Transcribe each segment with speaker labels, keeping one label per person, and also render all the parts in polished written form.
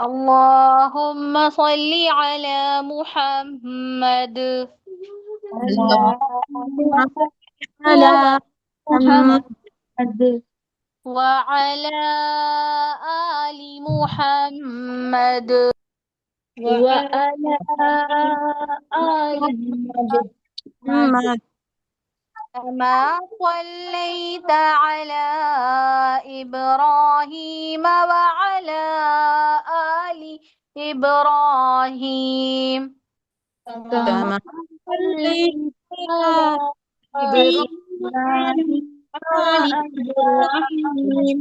Speaker 1: اللهم صل على محمد
Speaker 2: اللهم على محمد
Speaker 1: وعلى آل محمد
Speaker 2: وعلى آل محمد
Speaker 1: كما صليت على إبراهيم وعلى آل إبراهيم
Speaker 2: كما صليت على إبراهيم وآل إبراهيم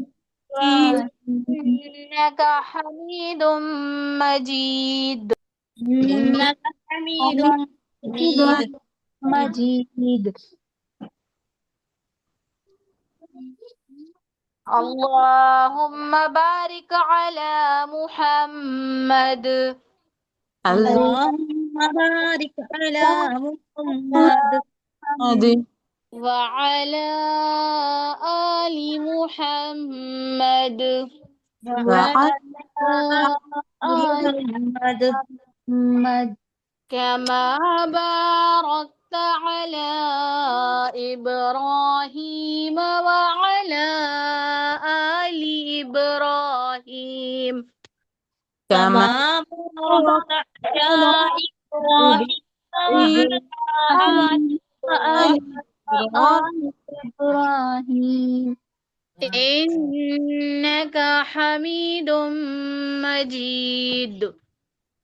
Speaker 1: إنك حميد مجيد
Speaker 2: إنك حميد مجيد.
Speaker 1: اللهم بارك على محمد
Speaker 2: اللهم بارك على محمد
Speaker 1: وعلى آل محمد
Speaker 2: وعلى آل محمد
Speaker 1: كما باركت على إبراهيم وعلى آل إبراهيم
Speaker 2: كما باركت على إبراهيم وعلى آل إبراهيم
Speaker 1: إنك حميد مجيد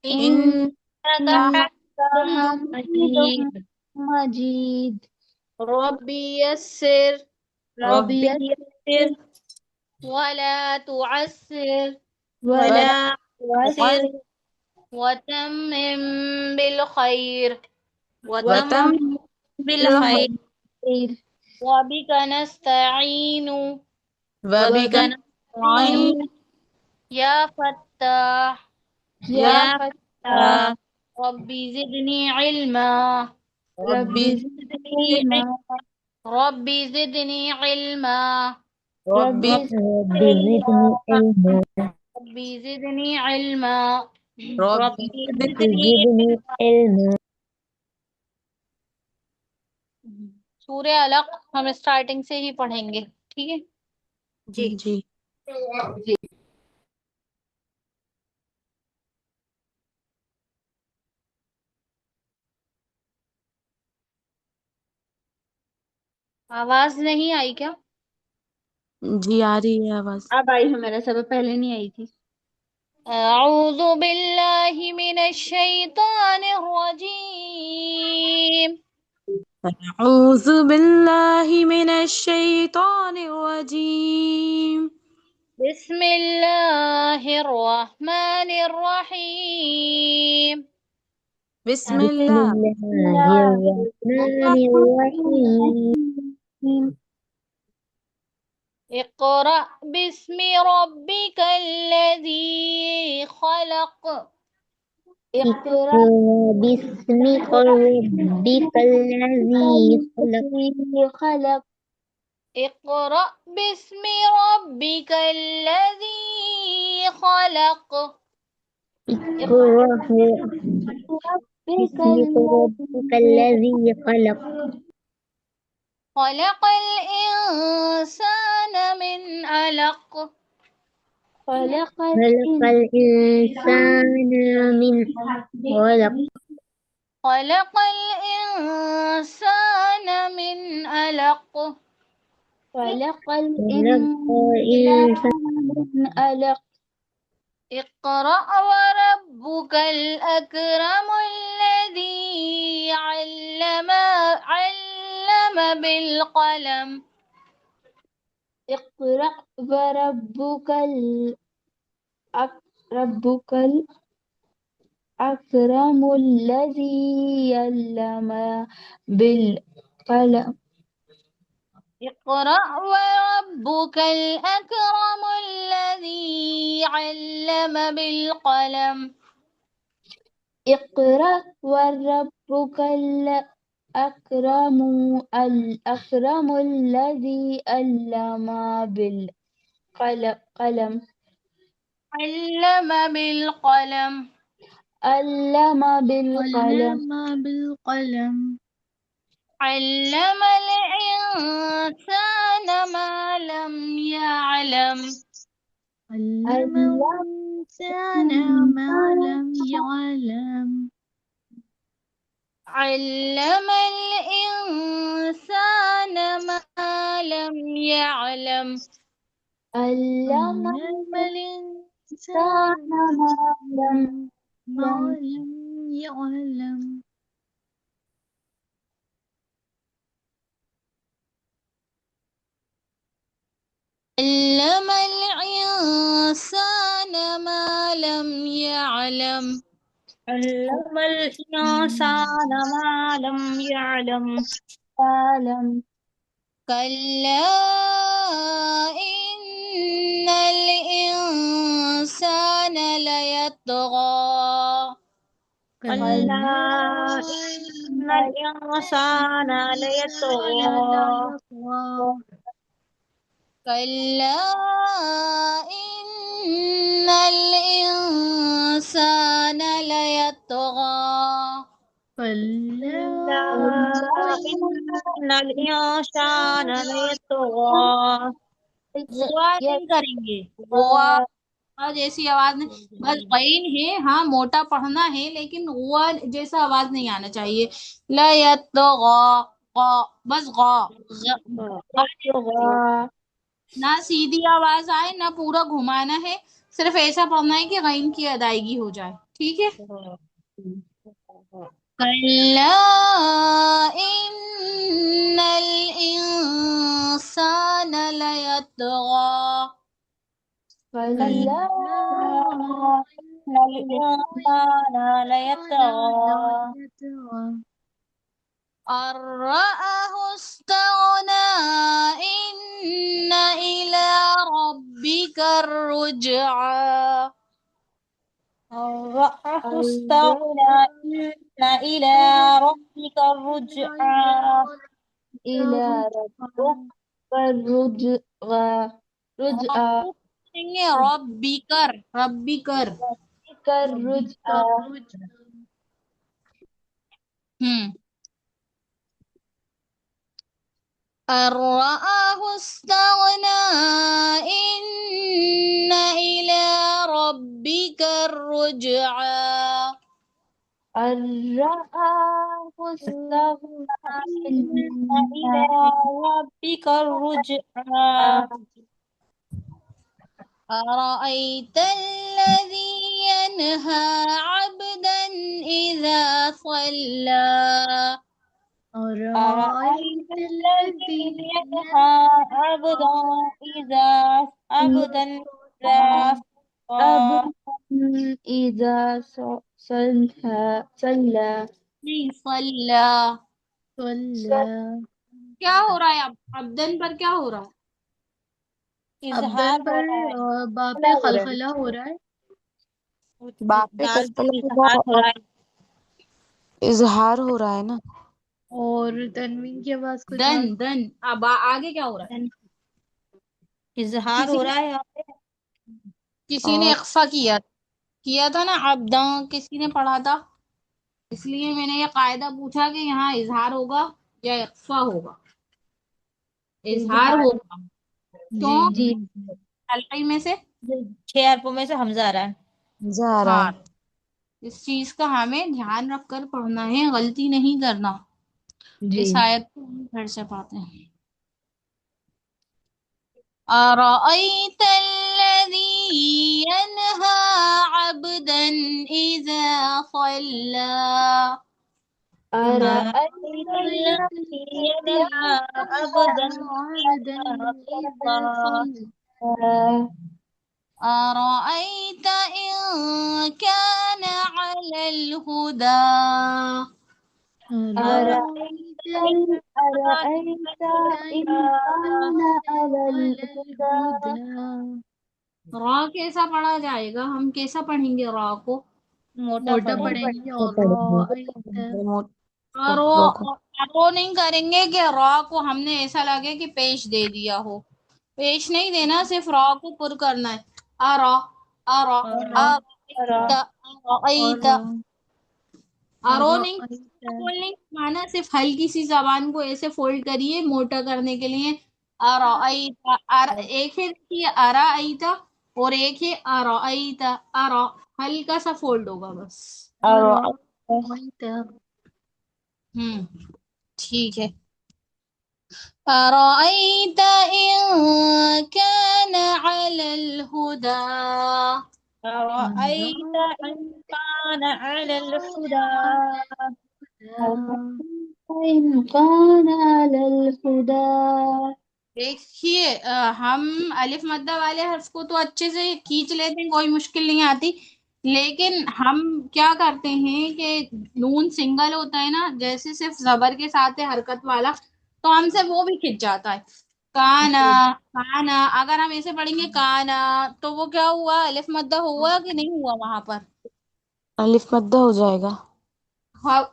Speaker 2: إنك حميد مجيد.
Speaker 1: ربي يسر
Speaker 2: ربي يسر
Speaker 1: ولا تعسر
Speaker 2: ولا تعسر
Speaker 1: وتمم بالخير
Speaker 2: وتم بالخير
Speaker 1: وبك نستعين
Speaker 2: وبك نستعين
Speaker 1: يا فتاح
Speaker 2: يا فتاح.
Speaker 1: ربي زدني علما
Speaker 2: ربي زدني علما
Speaker 1: ربي زدني علما
Speaker 2: ربي زدني علما
Speaker 1: ربي زدني علما
Speaker 2: ربي زدني علما.
Speaker 1: سورہ علق ہم اسٹارٹنگ سے ہی پڑھیں گے، ٹھیک ہے؟
Speaker 2: جی
Speaker 1: آواز نہیں آئی کیا؟
Speaker 3: جی آ رہی ہے آواز.
Speaker 2: اب آئی ہے، میرا سب پہلے نہیں آئی تھی.
Speaker 1: اعوذ باللہ من الشیطان الرجیم
Speaker 3: أعوذ بالله من الشيطان الرجيم.
Speaker 1: بسم اللہ الرحمن الرحیم
Speaker 3: بسم الله
Speaker 2: الرحمن الرحیم.
Speaker 1: اقرأ باسم ربک الذی خلق
Speaker 2: اقرأ باسم ربك الذي خلق.
Speaker 1: اقرأ باسم ربک الذی خلق
Speaker 2: اقرأ باسم ربك الذي خلق.
Speaker 1: خلق الإنسان من علق
Speaker 2: خلق الإنسان من علق.
Speaker 1: خلق الإنسان من علق
Speaker 2: خلق الإنسان من علق.
Speaker 1: اقرأ وربك الأكرم الذي علم بالقلم
Speaker 2: اقرأ وربك ربك الأكرم الذي علم بالقلم.
Speaker 1: اقرأ وربك الأكرم الذي علم بالقلم
Speaker 2: اقرأ وربك الأكرم الذي علم بالقلم.
Speaker 1: علم بالقلم
Speaker 2: علم بالقلم
Speaker 3: علم بالقلم
Speaker 1: علم الإنسان ما لم يعلم
Speaker 3: علم الإنسان ما لم يعلم
Speaker 1: علم الإنسان ما لم يعلم
Speaker 2: علم
Speaker 3: علم
Speaker 2: الإنسان
Speaker 3: الإنسان
Speaker 2: ما
Speaker 3: ما
Speaker 2: لم
Speaker 3: لم يعلم
Speaker 1: علم الإنسان ما لم يعلم علم الإنسان ما لم يعلم
Speaker 2: يعلم
Speaker 1: كلا إن الإنسان ليطغى كلا
Speaker 3: كلا
Speaker 1: إن الإنسان ليطغى
Speaker 3: لا يطغى
Speaker 1: كلا إن الإنسان ليطغى
Speaker 3: كلا
Speaker 1: كلا إن الإنسان ليطغى غوا نہیں کریں گے غوا جیسی آواز نہیں بس غین ہے ہاں موٹا پڑھنا ہے لیکن غوا جیسا آواز نہیں آنا چاہیے لا یطغى غا بس غا نہ سیدھی آواز آئے نہ پورا گھمانا ہے صرف ایسا پڑھنا ہے کہ غین کی ادائیگی ہو جائے ٹھیک ہے کلا ان الانسان لیطغى
Speaker 2: كلا
Speaker 1: ان الانسان لیطغى أن رآه استغنى إن إلى ربك الرجعى أن رآه استغنى إن إلى ربك الرجعى
Speaker 2: إلى ربك الرجعى رجعى
Speaker 1: ربی کر
Speaker 2: الرجعى
Speaker 1: أن رآه استغنى إن إلى ربك الرجعى
Speaker 2: أن رآه استغنى
Speaker 1: إن إلى ربك الرجعى أرأيت الذي ينهى عبدا إذا صلى
Speaker 3: أرأيت الذي
Speaker 1: ينهى عبدا إذا
Speaker 2: أبدا إذا صلى
Speaker 1: نہیں صلى
Speaker 3: صلى
Speaker 1: کیا ہو رہا ہے اب عبدن پر کیا ہو رہا ہے
Speaker 3: ابدن پر باپ خلخلہ ہو رہا ہے
Speaker 4: اظہار ہو رہا ہے نا
Speaker 3: اور تنوین کی آواز کچھ
Speaker 1: دن اب آگے کیا ہو رہا ہے
Speaker 5: اظہار ہو رہا ہے یہاں پہ
Speaker 1: کسی نے اقفا کیا تھا نا عبداں کسی نے پڑھا تھا اس لیے میں نے یہ قاعدہ پوچھا کہ یہاں اظہار ہوگا یا اقفا ہوگا اظہار ہوگا کیوں
Speaker 2: جی
Speaker 1: حلقی میں سے
Speaker 5: 6 حرفوں میں سے حمزہ آ رہا ہے
Speaker 4: مزہ آ رہا
Speaker 1: ہاں اس چیز کا ہمیں دھیان رکھ کر پڑھنا ہے غلطی نہیں کرنا
Speaker 2: جی
Speaker 1: اس آیت کو ہم پھر سے پڑھتے ہیں أرأيت الذي ينهى عبدا إذا صلى
Speaker 2: أرأيت
Speaker 1: الذي ينهى عبدا
Speaker 3: عبدا إذا صلى
Speaker 1: أرأيت إن كان على الهدى
Speaker 3: أرأيت
Speaker 2: أرأيت إن كان على الهدى
Speaker 1: را کیسا پڑھا جائے گا ہم کیسا پڑھیں گے را کو
Speaker 3: موٹا پڑھیں گے اور
Speaker 1: رو نہیں کریں گے کہ را کو ہم نے ایسا لگے کہ پیش دے دیا ہو پیش نہیں دینا صرف را کو پر کرنا ہے آرا
Speaker 3: أرى
Speaker 1: أرى
Speaker 3: أرأيت
Speaker 1: آرو نہیں
Speaker 3: أرأيت
Speaker 1: بولنے مانا صرف ہلکی سی زبان کو ایسے فولڈ کریے موٹا کرنے کے لیے ایک ہے دیکھیے ارائیتا اور ایک ہے ارائیتا ہلکا سا فولڈ ہوگا بس
Speaker 3: أرأيت
Speaker 1: ٹھیک ہے أرأيت إن كان على الهدى
Speaker 5: أرأيت إن كان على الهدى
Speaker 2: إن كان على الهدى
Speaker 1: دیکھیے ہم الف مدہ والے حرف کو تو اچھے سے کھینچ لیتے ہیں کوئی مشکل نہیں آتی لیکن ہم کیا کرتے ہیں کہ نون سنگل ہوتا ہے نا جیسے صرف زبر کے ساتھ ہے حرکت والا تو ہم سے وہ بھی کھنچ جاتا ہے کانا کانا اگر ہم ایسے پڑھیں گے کانا تو وہ کیا ہوا الف مدہ ہوا کہ نہیں ہوا وہاں پر
Speaker 4: الف مدہ ہو جائے گا.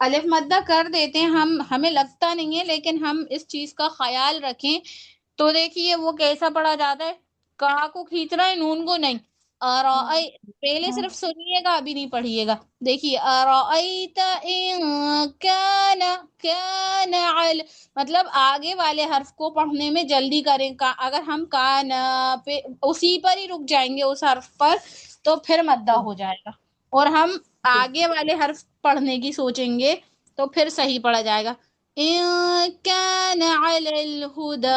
Speaker 1: الف مدہ کر دیتے ہیں ہم ہمیں لگتا نہیں ہے لیکن ہم اس چیز کا خیال رکھیں تو دیکھیے وہ کیسا پڑھا جاتا ہے کہا کو کھینچنا ہے نون کو نہیں پہلے صرف سنیے گا ابھی نہیں پڑھیے گا دیکھیے ارائیت ان کان مطلب آگے والے حرف کو پڑھنے میں جلدی کریں اگر ہم کان پہ اسی پر ہی رک جائیں گے اس حرف پر تو پھر مدہ ہو جائے گا اور ہم آگے والے حرف پڑھنے کی سوچیں گے تو پھر صحیح پڑھا جائے گا ان کان علی الہدی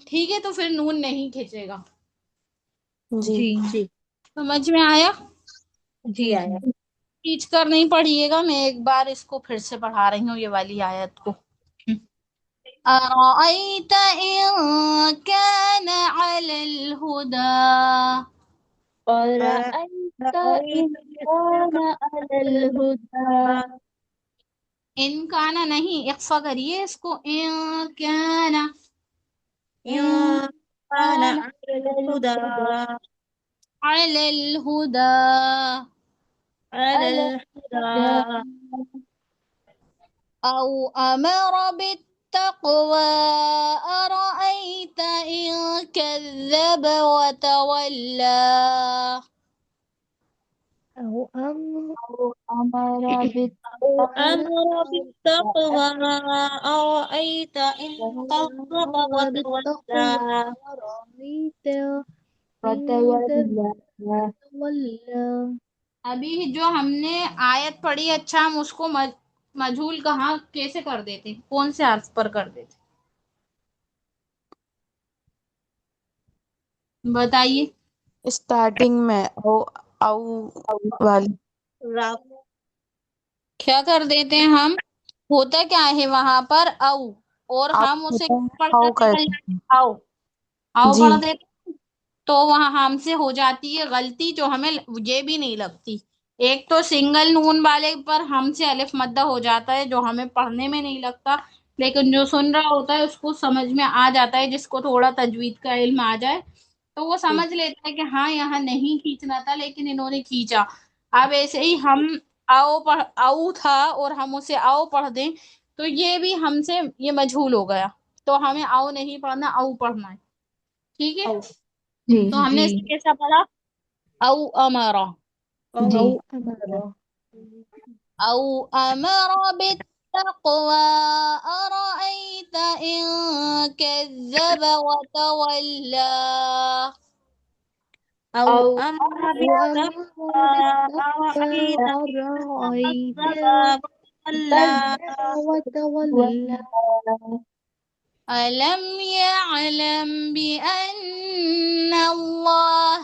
Speaker 1: ٹھیک ہے تو پھر نون نہیں کھینچے گا
Speaker 4: جی.
Speaker 1: سمجھ میں آیا
Speaker 5: جی آیا
Speaker 1: کھینچ کر نہیں پڑھیے گا میں ایک بار اس کو پھر سے پڑھا رہی ہوں یہ والی آیت کو أرأيت إن كان على الهدى
Speaker 2: أرأيت إن كان على الهدى
Speaker 1: ان کانا نہیں اخفا کریے اس کو ان کانا
Speaker 5: إن كان
Speaker 2: كان
Speaker 5: على
Speaker 2: على
Speaker 5: الهدى
Speaker 2: الهدى
Speaker 1: على الهدى
Speaker 5: على
Speaker 2: على الهدى
Speaker 5: الهدى
Speaker 1: أو أمر بالتقوى أرأيت إن كذب وتولى
Speaker 3: أو أمر
Speaker 2: أو أمر
Speaker 5: أو
Speaker 2: بالتقوى
Speaker 5: أمر بالتقوى أرأيت إن كذب
Speaker 3: أمر بالتقوى
Speaker 5: وتولى
Speaker 3: أرأيت إن
Speaker 2: وتولى
Speaker 3: تولى
Speaker 1: ابھی جو ہم نے آیت پڑھی اچھا ہم اس کو مجھول کہاں کیسے کر دیتے کون سے حرف پر کر دیتے بتائیے
Speaker 4: اسٹارٹنگ میں او والی
Speaker 1: کیا کر دیتے ہیں ہم ہوتا کیا ہے وہاں پر او اور
Speaker 4: او
Speaker 1: ہم اسے
Speaker 4: ہوتا ہے
Speaker 1: پڑھ
Speaker 4: او
Speaker 1: کر نکل
Speaker 4: کرتے
Speaker 1: جاتے
Speaker 4: ہیں.
Speaker 1: ہیں او
Speaker 4: جی.
Speaker 1: پڑھ دیتے ہیں تو وہاں ہم سے ہو جاتی ہے غلطی جو ہمیں یہ بھی نہیں لگتی ایک تو سنگل نون والے پر ہم سے الف مدہ ہو جاتا ہے جو ہمیں پڑھنے میں نہیں لگتا لیکن جو سن رہا ہوتا ہے اس کو سمجھ میں آ جاتا ہے جس کو تھوڑا تجوید کا علم آ جائے تو وہ سمجھ لیتا ہے کہ ہاں یہاں نہیں کھینچنا تھا لیکن انہوں نے کھینچا اب ایسے ہی ہم او تھا اور ہم اسے او پڑھ دیں تو یہ بھی ہم سے یہ مجھول ہو گیا تو ہمیں او نہیں پڑھنا او پڑھنا ہے ٹھیک ہے تو ہم نے اسے کیسا پڑھا او امارا
Speaker 3: أو أمر
Speaker 1: او امر بالتقوى أرأيت إن كذب وتولى
Speaker 5: أو
Speaker 2: أو
Speaker 5: أمر
Speaker 3: أو أمر
Speaker 5: بالتقوى
Speaker 3: بالتقوى
Speaker 5: أرأيت إن
Speaker 3: أرأيت
Speaker 5: كذب وتولى
Speaker 3: كذب وتولى
Speaker 1: ألم يعلم بأن الله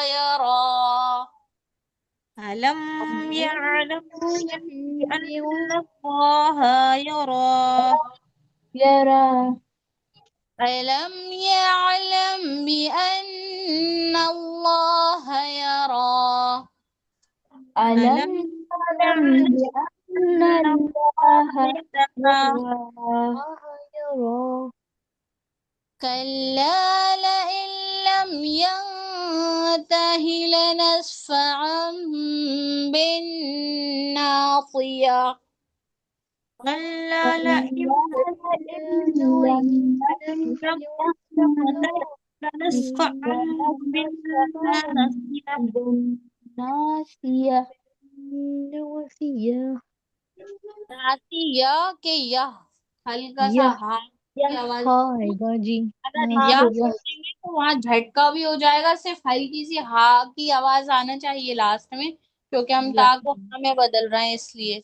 Speaker 1: يرى
Speaker 5: ألم يعلم بأن
Speaker 3: يعلم
Speaker 5: الله يرى
Speaker 2: يرى
Speaker 1: ألم يعلم بأن الله يرى
Speaker 2: ألم
Speaker 5: ألم
Speaker 2: يعلم
Speaker 5: يعلم
Speaker 2: بأن
Speaker 5: أن
Speaker 2: الله
Speaker 5: الله يرى
Speaker 2: يرى
Speaker 3: يرى
Speaker 1: كلا لئن لم ينته لنسفعا بالناصية
Speaker 5: كلا لئن
Speaker 2: كلا إن لم
Speaker 3: لم
Speaker 2: يكن
Speaker 5: نسفعا بالناصية
Speaker 2: بالناصية
Speaker 1: ناسیہ کے یہ ہلکا سا
Speaker 2: یہ
Speaker 1: ہا کی آواز
Speaker 2: ہاں آئے گا جی
Speaker 1: اگر یا
Speaker 2: ناصیہ
Speaker 1: بولیں گے تو وہاں جھٹکا بھی ہو جائے گا، صرف ہلکی سی ہا کی آواز آنا چاہیے لاسٹ میں، کیونکہ ہم تا کو ہا میں بدل رہے ہیں اس لیے۔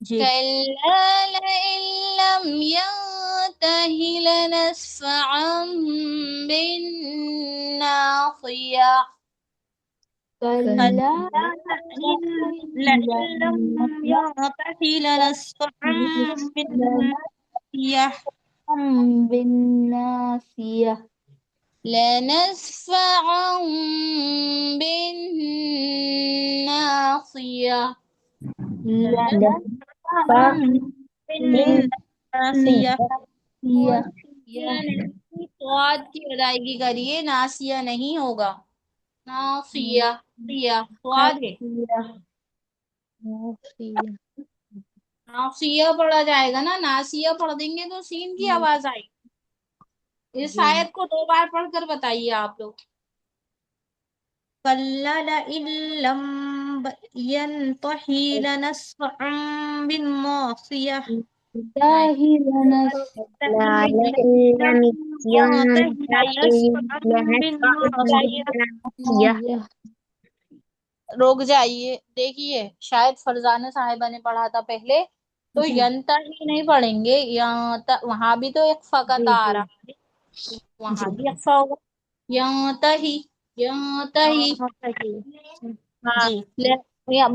Speaker 5: جی
Speaker 1: كلا لئن لم ينته لنسفعا بالناصية
Speaker 2: کلا
Speaker 5: لئن لم ينته لنسفعا بالناصية
Speaker 2: بالناصية
Speaker 1: لنسفعا بالناصية
Speaker 5: لنسفعا بالناصية
Speaker 1: سواد کی ادائیگی کریے، ناسیہ نہیں ہوگا، ناسیہ سواد ہے، ناسیہ پڑھا جائے گا نا، ناسیہ پڑھ دیں گے تو سین کی آواز آئے گی۔ اس آیت کو 2 بار پڑھ کر بتائیے آپ لوگ۔
Speaker 5: كلا لئن لم ينته لنسفعا بالناصية
Speaker 1: رک جائیے، دیکھیے شاید فرزانہ صاحبہ نے پڑھا تھا پہلے، تو ینتا ہی نہیں پڑھیں گے، وہاں بھی تو ایک فقط آ رہا ہے، وہاں بھی اقفا ہوگا، ینتا ہی ہاں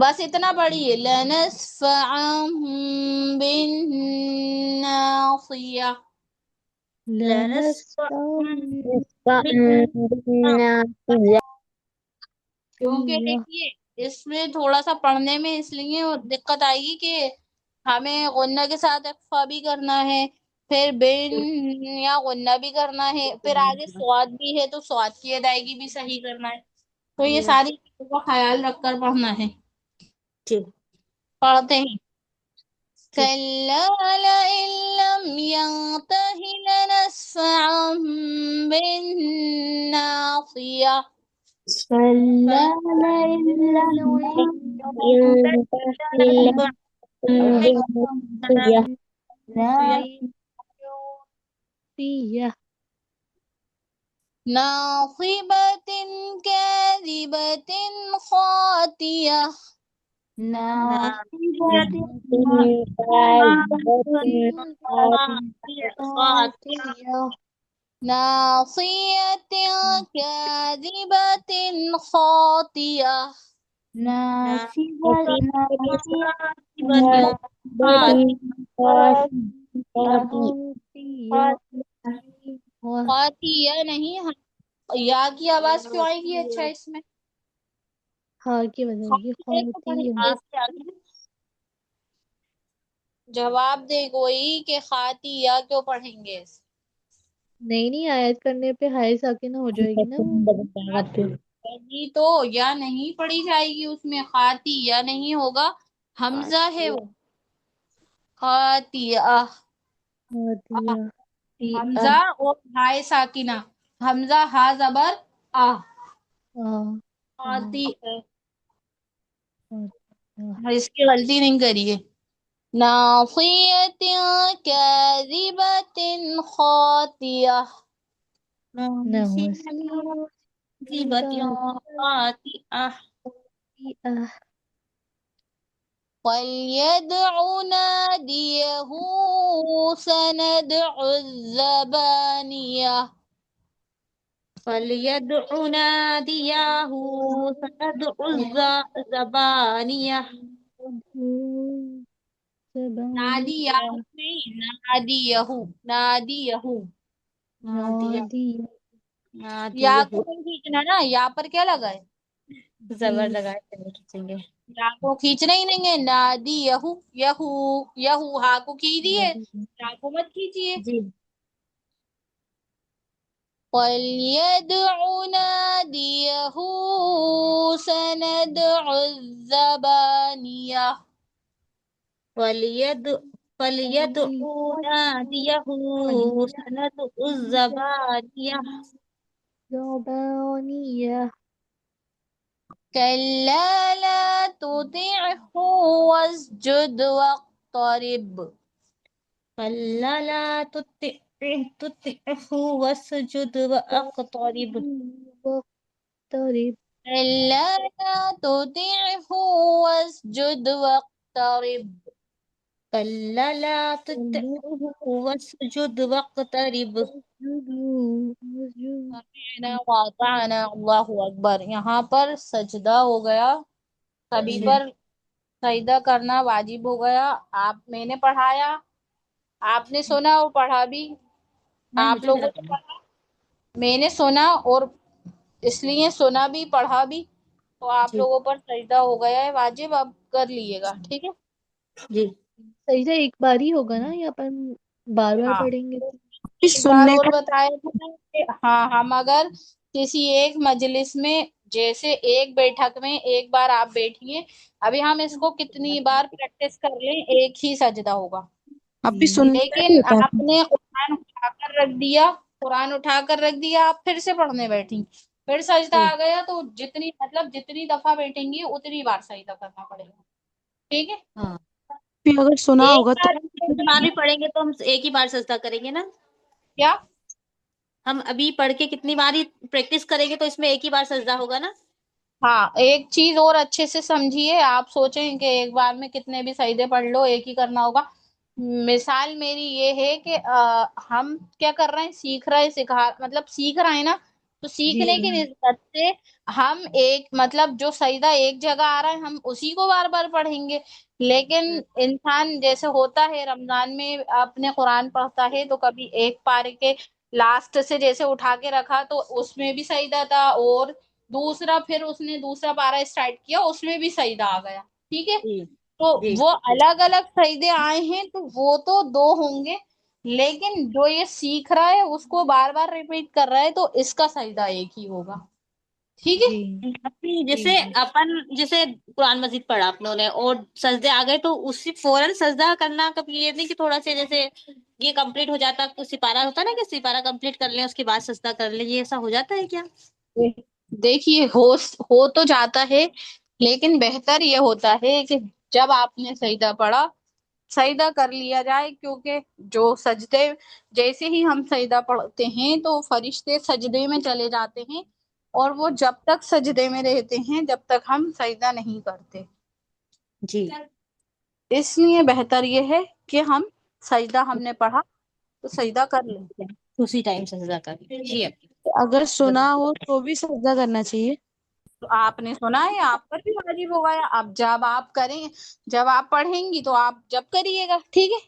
Speaker 1: بس اتنا پڑھیے، لنسفعا بالناصیہ، کیونکہ دیکھیے اس میں تھوڑا سا پڑھنے میں اس لیے دقت آئے گی کہ ہمیں غنہ کے ساتھ اقفا بھی کرنا ہے، پھر بن یا غنہ بھی کرنا ہے، پھر آگے سواد بھی ہے تو سواد کی ادائیگی بھی صحیح کرنا ہے، تو یہ ساری چیزوں کا خیال رکھ کر پڑھنا ہے۔ پڑھتے ہیں كلا لئن لم ينته لنسفعا بالناصية ناصبة كاذبة خاطئة ناصية كاذبة خاطئة خاطئة نہیں، یا کی آواز کیوں آئے گی؟ اچھا اس میں
Speaker 2: ہاں کی وجہ
Speaker 1: جواب دے کوئی کہ خاطیہ کیوں پڑھیں گے؟
Speaker 2: نہیں آیت کرنے پہ ہائے ساکنہ ہو جائے گی نا
Speaker 1: جی تو یا نہیں پڑھی جائے گی، اس میں خاطیہ نہیں ہوگا، حمزہ ہے وہ، خاطیہ حمزہ اور ہائے ساکنہ، حمزہ ہا زبر خاطیہ، اس کی غلطی نہیں کریے۔ ناصیۃ کاذبۃ خاطیہ فَلْيَدْعُ نَادِيَهُ سَنَدْعُ الزَّبَانِيَةَ
Speaker 5: فَلْيَدْعُ نَادِيَهُ سَنَدْعُ الزَّبَانِيَةَ
Speaker 1: نادیہ نہیں، نادیہ یا کو نہیں کھینچنا نا، یا پر کیا لگا ہے؟
Speaker 5: زبر لگائے نہیں کھینچیں گے،
Speaker 1: یا کو کھینچنا ہی نہیں ہے، نادیہ یہو ہا کو کھینچیے، یا کو مت کھینچیے۔ فَلْيَدْعُ نَادِيَهُ سَنَدْعُ الزَّبَانِيَةَ
Speaker 5: فَلْيَدْعُ نَادِيَهُ سَنَدْعُ الزَّبَانِيَةَ
Speaker 3: زبانية
Speaker 1: كلا لا تطعه واسجد واقترب.
Speaker 5: كلا لا تطعه واسجد واقترب.
Speaker 3: واقترب
Speaker 1: كلا لا تطعه واسجد واقترب.
Speaker 5: كلا لا تطعه واسجد واقترب.
Speaker 3: واسجدوا
Speaker 1: سمعنا واطعنا اللہ اکبر. یہاں پر سجدہ ہو گیا، سبھی
Speaker 5: جی
Speaker 1: پر سجدہ کرنا واجب ہو گیا. میں نے پڑھایا، آپ نے سنا اور پڑھا بھی.
Speaker 5: نہیں
Speaker 1: آپ
Speaker 5: مجھے بھی
Speaker 1: لوگوں نے
Speaker 5: رکھنا
Speaker 1: پڑھا، میں نے سنا اور اس لیے سنا بھی پڑھا بھی، تو آپ
Speaker 5: جی
Speaker 1: لوگوں پر سجدہ ہو گیا ہے واجب. اب کر لیے گا، ٹھیک ہے.
Speaker 5: جی
Speaker 2: سجدہ ایک بار ہی ہوگا نا یا اپن بار بار
Speaker 1: ہاں،
Speaker 2: پڑھیں گے تو؟
Speaker 1: ایک بار اور بتایا تھا نا کہ ہاں، ہم اگر کسی ایک مجلس میں، جیسے ایک بیٹھک میں ایک بار آپ بیٹھیے، ابھی ہم اس کو کتنی بار پریکٹس کر لیں ایک ہی سجدہ ہوگا.
Speaker 4: اب بھی سننے کا بھی
Speaker 1: لیکن
Speaker 4: ہوتا
Speaker 1: آپ
Speaker 4: ہے.
Speaker 1: نے قرآن اٹھا کر رکھ دیا، آپ پھر سے پڑھنے بیٹھی، پھر سجدہ
Speaker 5: جی
Speaker 1: آ گیا، تو جتنی دفعہ بیٹھیں گی اتنی بار سجدہ کرنا پڑے گا، ٹھیک ہے.
Speaker 5: ہاں
Speaker 4: بھی اگر سنا
Speaker 5: ایک
Speaker 4: ہوگا تو
Speaker 5: بار بھی پڑھیں گے تو ہم ایک ہی بار سجدہ کریں گے نا.
Speaker 1: کیا؟
Speaker 5: ہم ابھی پڑھ کے کتنی بار ہی پریکٹس کریں گے تو اس میں ایک ہی بار سجدہ ہوگا نا.
Speaker 1: ہاں، ایک چیز اور اچھے سے سمجھیے. آپ سوچیں کہ ایک بار میں کتنے بھی سجدے پڑھ لو، ایک ہی کرنا ہوگا. مثال میری یہ ہے کہ ہم کیا کر رہے ہیں، سیکھ رہے مطلب سیکھ رہے ہیں نا، تو
Speaker 2: جی
Speaker 1: سیکھنے کی نسبت سے ہم ایک مطلب جو سجدہ ایک جگہ آ رہا ہے ہم اسی کو بار بار پڑھیں گے. لیکن انسان جیسے ہوتا ہے رمضان میں اپنے قرآن پڑھتا ہے، تو کبھی ایک پارے کے لاسٹ سے جیسے اٹھا کے رکھا تو اس میں بھی سجدہ تھا، اور دوسرا پھر اس نے دوسرا پارا اسٹارٹ کیا، اس میں بھی سجدہ آ گیا، ٹھیک ہے.
Speaker 5: جی
Speaker 1: تو
Speaker 5: جی
Speaker 1: وہ الگ الگ سجدے آئے ہیں، تو وہ تو دو ہوں گے، لیکن جو یہ سیکھ رہا ہے اس کو بار بار ریپیٹ کر رہا ہے، تو اس کا سجدہ ایک ہی ہوگا، ٹھیک ہے.
Speaker 2: جی
Speaker 5: جیسے جیسے قرآن مجید پڑھا اپنوں نے اور سجدے آ گئے تو اسی فوراً سجدہ کرنا. کبھی یہ نہیں کہ تھوڑا سا جیسے یہ کمپلیٹ ہو جاتا، سپارہ ہوتا نا کہ سپارہ کمپلیٹ کر لیں اس کے بعد سجدہ کر لیں، یہ ایسا ہو جاتا ہے کیا؟
Speaker 1: دیکھیے ہو تو جاتا ہے، لیکن بہتر یہ ہوتا ہے کہ جب آپ نے سجدہ پڑھا، سجدہ کر لیا جائے. کیونکہ جو سجدے جیسے ہی ہم سجدہ پڑھتے ہیں تو فرشتے سجدے میں چلے جاتے ہیں، اور وہ جب تک سجدے میں رہتے ہیں جب تک ہم سجدہ نہیں کرتے.
Speaker 5: جی
Speaker 1: اس لیے بہتر یہ ہے کہ ہم نے پڑھا تو سجدہ کر لیں.
Speaker 5: اسی ٹائم سجدہ کر لیں. جی
Speaker 4: اگر سنا ہو تو بھی سجدہ کرنا چاہیے.
Speaker 1: تو آپ نے سنا ہے، آپ پر بھی واجب ہو گیا. اب جب آپ پڑھیں گی تو آپ جب کریے گا، ٹھیک ہے.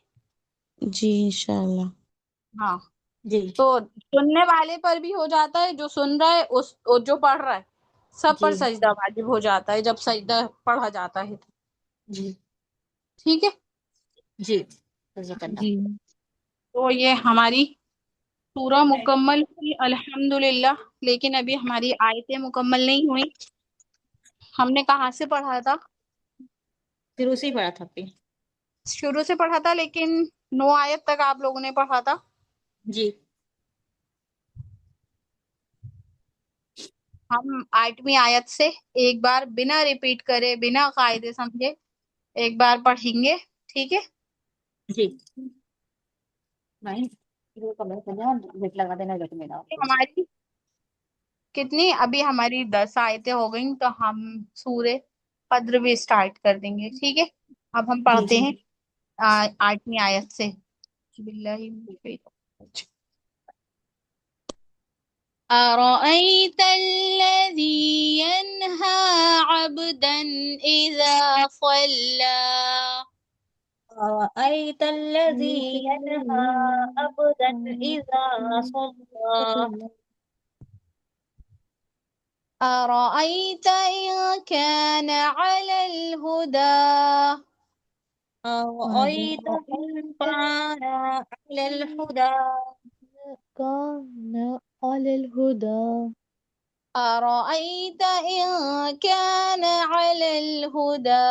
Speaker 4: جی انشاءاللہ.
Speaker 1: ہاں،
Speaker 5: جی
Speaker 1: تو سننے والے پر بھی ہو جاتا ہے، جو سن رہا ہے اور جو پڑھ رہا ہے، سب پر
Speaker 5: جی
Speaker 1: سجدہ واجب ہو جاتا ہے جب سجدہ پڑھا جاتا ہے تو،
Speaker 5: جی
Speaker 1: ٹھیک ہے.
Speaker 5: جی سجدہ کرنا.
Speaker 2: جی
Speaker 1: تو یہ ہماری سورہ مکمل ہوئی الحمدللہ، لیکن ابھی ہماری آیتیں مکمل نہیں ہوئی. ہم نے کہاں سے پڑھا تھا؟
Speaker 5: پھر اسی پڑھا تھا پھر.
Speaker 1: شروع سے پڑھا تھا، لیکن 9 آیت تک آپ لوگوں نے پڑھا تھا.
Speaker 5: جی
Speaker 1: ہم 8ویں آیت سے ایک بار بنا ریپیٹ کرے، بنا قاعدے سمجھے ایک بار پڑھیں گے، ٹھیک ہے.
Speaker 5: جی بیٹ لگا دینا بیٹ میرا.
Speaker 1: ہماری کتنی ابھی ہماری 10 آیتیں ہو گئیں، تو ہم سورہ قدر بھی اسٹارٹ کر دیں گے، ٹھیک ہے. اب ہم
Speaker 5: جی
Speaker 1: پڑھتے ہیں 8ویں آیت سے. باللہ من الشیطان الرجیم. أرأيت الذي ينهى عبدا إذا صلى.
Speaker 5: أرأيت الذي ينهى عبدا إذا صلى.
Speaker 1: أرأيت إن كان على الهدى.
Speaker 5: أرأيت إن كان على الهدى.
Speaker 3: كان على الهدى
Speaker 1: أرأيت إن كان على الهدى.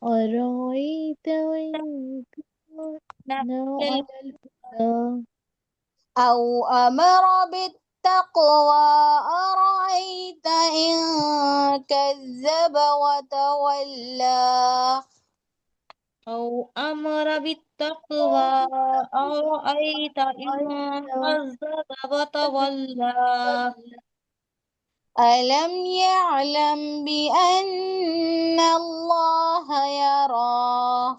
Speaker 3: أرأيت إن كان على الهدى
Speaker 1: أو أمر بالتقوى أرأيت إن كذب وتولى
Speaker 5: أو أمر بالتقوى أرأيت إن كذب وتولى
Speaker 1: ألم يعلم بأن الله يرى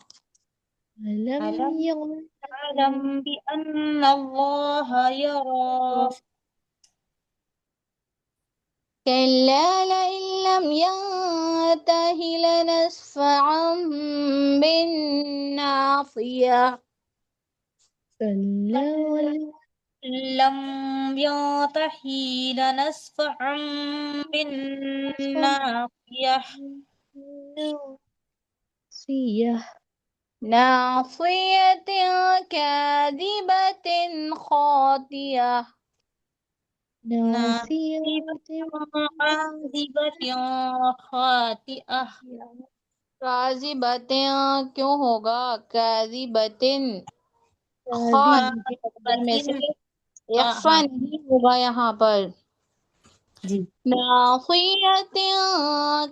Speaker 3: ألم
Speaker 5: ألم
Speaker 3: يعلم
Speaker 5: يعلم بأن الله يرى
Speaker 1: كلا لئن لم ينته لنسفعا بالناصية
Speaker 3: كلا
Speaker 5: لم ينتهي لنسفعا بالناصية
Speaker 1: ناصية كاذبة خاطئة
Speaker 3: ناصية
Speaker 5: كاذبة خاطئة
Speaker 1: كاذبة کیوں ہوگا كاذبة خان
Speaker 3: كاذب
Speaker 1: کے بدل میں سے
Speaker 5: ہاں
Speaker 1: اخفا
Speaker 5: ہاں
Speaker 1: نہیں ہوگا یہاں پر
Speaker 5: جی
Speaker 1: ناصية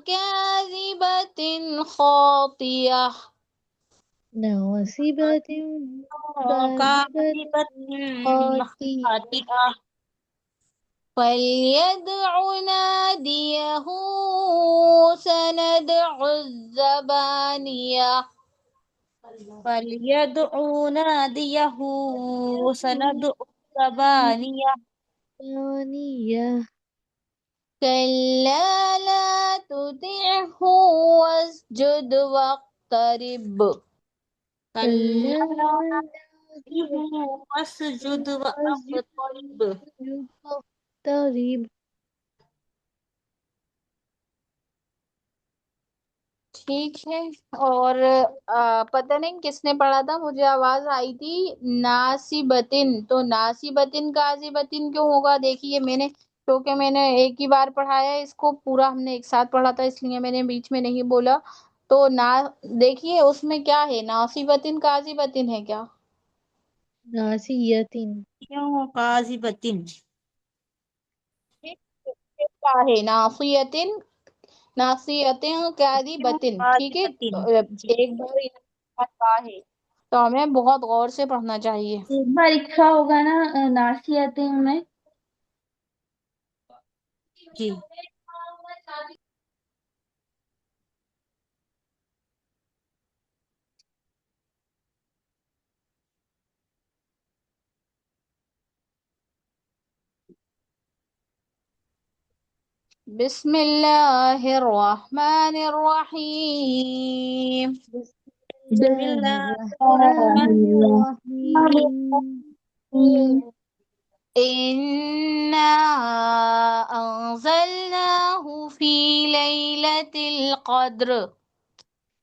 Speaker 1: كاذبة خاطئة
Speaker 3: ناصبة كاذبة
Speaker 5: كاذبة
Speaker 3: خاطئة
Speaker 5: خاطئة
Speaker 1: فليدع ناديه سندع الزبانية
Speaker 5: فليدع ناديه سندع الزبانية
Speaker 3: ثانية
Speaker 1: كلا لا تطعه واسجد واقترب
Speaker 5: كلا
Speaker 3: كلا
Speaker 5: واسجد واقترب
Speaker 3: واقترب
Speaker 1: ٹھیک ہے اور پتہ نہیں کس نے پڑھا تھا مجھے آواز آئی تھی ناصبتن تو ناصبتن کاذبتن کیوں ہوگا دیکھیے میں نے کیونکہ میں نے ایک ہی بار پڑھایا اس کو پورا ہم نے ایک ساتھ پڑھا تھا اس لیے میں نے بیچ میں نہیں بولا تو دیکھیے اس میں کیا ہے ناصبتن کاذبتن ہے کیا
Speaker 3: ناصية
Speaker 5: کیوں کاذبة
Speaker 1: کیا ہے ناصیتن ناصیتن کاذبتن ٹھیک ہے
Speaker 5: جی
Speaker 1: ایک بار کا ہے تو ہمیں بہت غور سے پڑھنا چاہیے
Speaker 5: ایک بار اکھا ہوگا نا ناسیتیں میں جی
Speaker 1: بسم اللہ الرحمن الرحیم
Speaker 5: بسم اللہ
Speaker 3: الرحمن الرحيم
Speaker 1: إنا أنزلناه في ليلة القدر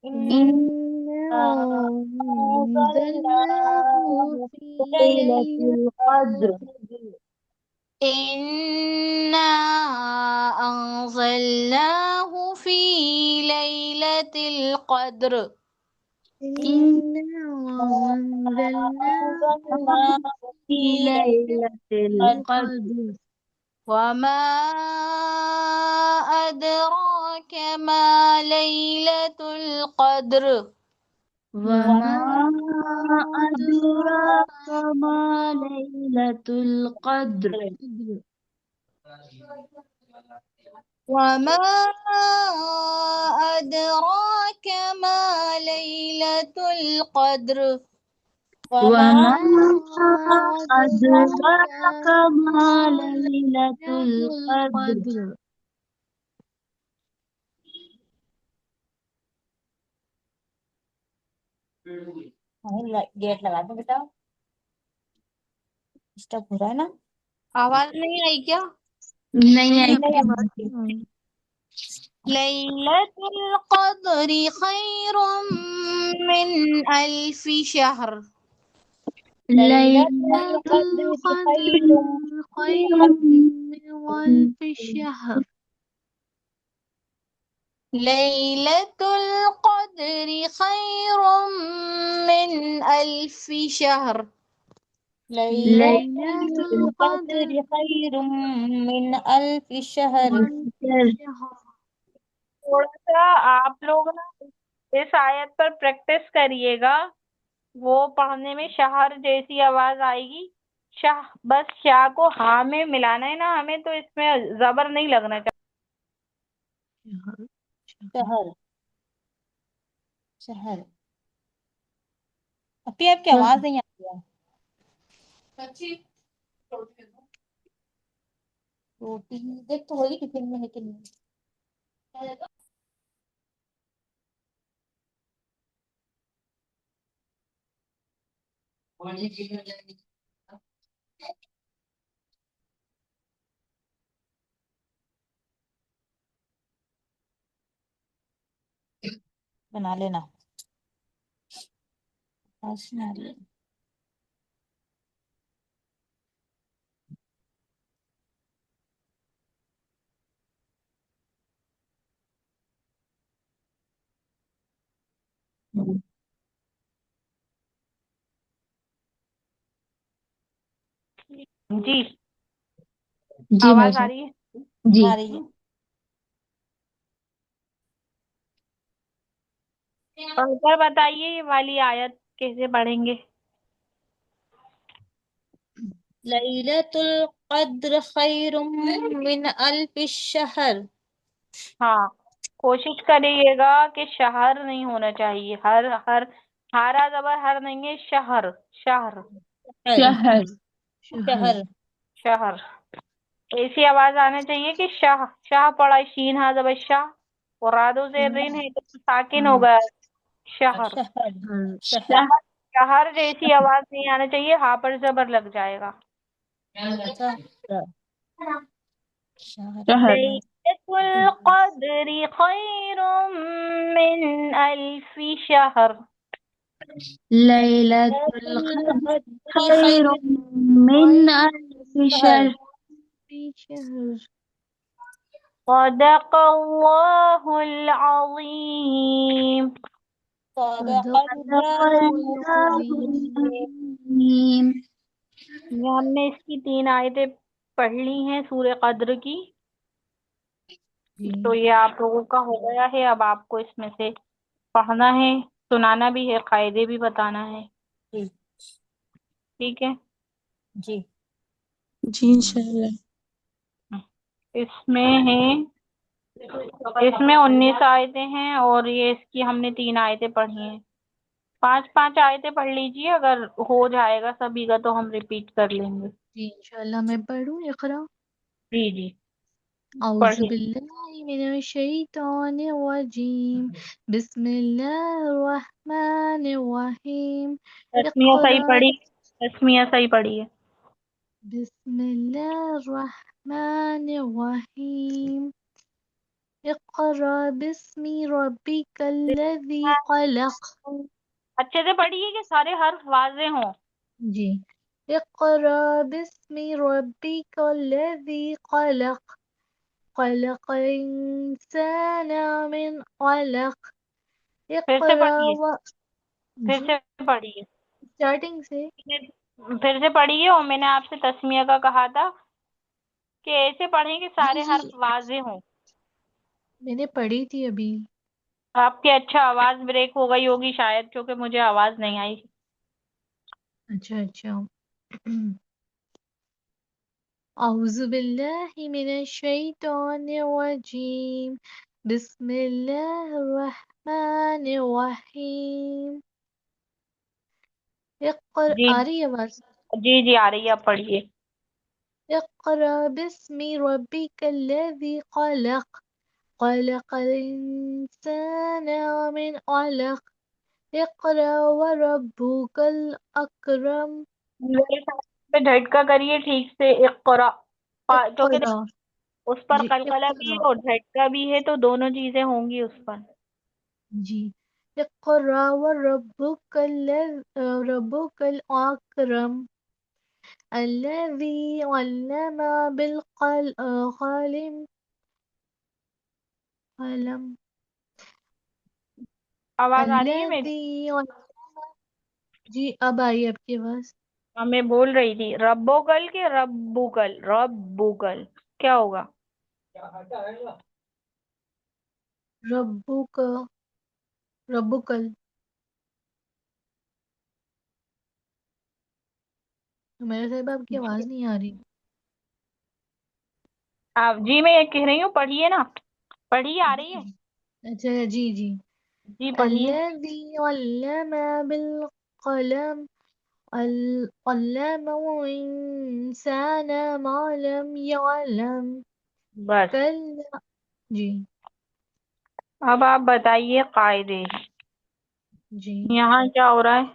Speaker 3: إنا أنزلناه في ليلة القدر
Speaker 1: إنا أنزلناه في ليلة القدر
Speaker 3: إنا أنزلناه
Speaker 5: في ليلة
Speaker 3: القدر
Speaker 1: وما أدراك ما ليلة القدر
Speaker 3: وما
Speaker 5: أدراك ما ليلة القدر
Speaker 1: وما أدراك ما ليلة القدر
Speaker 5: وما
Speaker 3: أدراك
Speaker 5: ما ليلة القدر گیٹ لگا دو بیٹا ڈسٹرب ہو رہا ہے نا
Speaker 1: آواز نہیں آئی کیا
Speaker 5: نہیں
Speaker 3: نہیں
Speaker 5: آئی
Speaker 3: آپ کی آواز نہیں آئی
Speaker 1: ليلة القدر خير من ألف شهر
Speaker 3: ليلة القدر خير من ألف شهر
Speaker 1: ليلة القدر خير من ألف شهر
Speaker 5: ليلة
Speaker 3: ليلة القدر
Speaker 5: القدر خير من ألف شهر.
Speaker 1: थोड़ा सा आप लोग ना इस आयत पर प्रैक्टिस करिएगा, वो पढ़ने में शहर जैसी आवाज आएगी। शाह, बस शाह को हा में मिलाना है ना हमें, तो इसमें जबर नहीं लगना चाहिए।
Speaker 5: शहर शहर। अभी आपकी आवाज नहीं आ रही है। रोटी देख तो होगी टिफिन में है कि नहीं। बना लेना। आज बना ले।
Speaker 1: जी,
Speaker 3: جی
Speaker 1: आवाज आ
Speaker 3: ماشاء
Speaker 1: रही है?
Speaker 3: جی
Speaker 5: आ रही है।
Speaker 1: पढ़कर बताइए ये वाली आयत कैसे पढ़ेंगे।
Speaker 5: लैलतुल क़द्र खैरुम मिन अल्फि शहर।
Speaker 1: हाँ, कोशिश करिएगा कि शहर नहीं होना चाहिए, हर हर हारा जबर हर नहीं है, शहर शहर
Speaker 3: شهر
Speaker 5: शहर
Speaker 1: शहर। ऐसी आवाज आना चाहिए कि शाह, शाह पढ़ा, शीन हा जबर शाह, और रादो से रिन है तो साकिन हो गया, शहर।
Speaker 5: शहर शहर।
Speaker 1: शहर, शहर जैसी आवाज नहीं आना चाहिए, हा पर जबर लग जाएगा।
Speaker 5: शहर।
Speaker 3: شهر
Speaker 1: लैलतुल क़द्रि खैरुम मिन अल्फि शहर।
Speaker 3: ليلة القدر خير من ألف شهر
Speaker 1: सदक़ल्लाहुल अज़ीम।
Speaker 5: صدق
Speaker 3: صدق الله العظيم.
Speaker 1: ये हमने इसकी 3 आयतें पढ़ ली हैं सूरह कद्र की, तो ये आप लोगों का हो गया है। अब आपको इसमें से पढ़ना है, सुनाना भी है, कायदे भी बताना है।
Speaker 5: जी
Speaker 1: ठीक है,
Speaker 5: जी।
Speaker 4: जी इंशाल्लाह।
Speaker 1: इसमें 19 आयतें हैं और ये इसकी हमने 3 आयतें पढ़ी हैं। 5-5 आयतें पढ़ लीजिए, अगर हो जाएगा सभी का तो हम रिपीट कर लेंगे।
Speaker 3: जी इंशाल्लाह मैं पढ़ूँ इक़रा।
Speaker 1: जी जी,
Speaker 3: औज़ु
Speaker 1: पढ़िए।
Speaker 3: बिल्लाहि मिनश शैतानिर रजीम। बिस्मिल्लाहिर रहमानिर रहीम।
Speaker 1: तस्मिया सही
Speaker 3: इक़रा
Speaker 1: पढ़ी, तस्मिया सही पढ़ी है।
Speaker 3: बिस्मिल्लाहिर रहमानिर रहीम। इक़रा बिस्मि रब्बिकल्लज़ी ख़लक़।
Speaker 1: अच्छे से पढ़िए कि सारे हर्फ वाज़े हों।
Speaker 3: जी। इक़रा बिस्मि रब्बिकल्लज़ी ख़लक़। खलक़ल इंसाना मिन अलक़।
Speaker 1: फिर से
Speaker 3: इक़रा
Speaker 1: पढ़िए,
Speaker 3: व
Speaker 1: फिर
Speaker 3: जी
Speaker 1: से पढ़िए,
Speaker 3: स्टार्टिंग से।
Speaker 1: फिर से पढ़िए। और मैंने आपसे तस्मिया का कहा था कि ऐसे पढ़ें कि
Speaker 3: जी
Speaker 1: सारे
Speaker 3: जी
Speaker 1: हर्फ वाज़े हों।
Speaker 3: मैंने पढ़ी थी अभी।
Speaker 1: आपकी अच्छा आवाज़ ब्रेक हो गई होगी शायद, क्योंकि मुझे आवाज़ नहीं आई।
Speaker 3: अच्छा अच्छा। औज़ु बिल्लाहि मिनश शैतानिर रजीम। बिस्मिल्लाहिर रहमानिर रहीम।
Speaker 1: जी
Speaker 3: आ रही है आवाज़?
Speaker 1: जी जी, आ रही है, आप पढ़िए।
Speaker 3: इक़रा बिस्मि रब्बिकल्लज़ी ख़लक़। खलक़ल इंसाना मिन अलक़। इक़रा व रब्बुकल अकरम।
Speaker 1: मेरे साथ पे झटका करिए ठीक से, इक़रा, क्योंकि
Speaker 3: इक़रा
Speaker 1: उस पर
Speaker 3: जी
Speaker 1: कलकला भी है
Speaker 3: इक़रा
Speaker 1: और झटका भी है, तो दोनों चीजें होंगी उस पर।
Speaker 3: जी। इक़रा व रब्बुकल अकरम अल्लज़ी अल्लमा बिल क़लम।
Speaker 1: आवाज़ आ रही है मेरी?
Speaker 3: अल्लज़ी जी अब आई आपकी आवाज़।
Speaker 1: मैं बोल रही थी रब्बोकल के रब्बुकल, रब्बुकल क्या होगा?
Speaker 3: रब्बुक रब्बुकल। मेरे साहिब आपकी आवाज नहीं आ रही।
Speaker 1: आप जी, मैं ये कह रही हूँ पढ़िए ना, पढ़िए, आ रही
Speaker 3: जी
Speaker 1: है?
Speaker 3: जी। अच्छा जी जी।
Speaker 1: जी पढ़िए।
Speaker 3: الذي علم بالقلم علم الإنسان ما لم يعلم
Speaker 1: बस।
Speaker 3: كلا जी
Speaker 1: अब आप बताइए कायदे,
Speaker 3: जी।
Speaker 1: यहाँ क्या हो रहा है?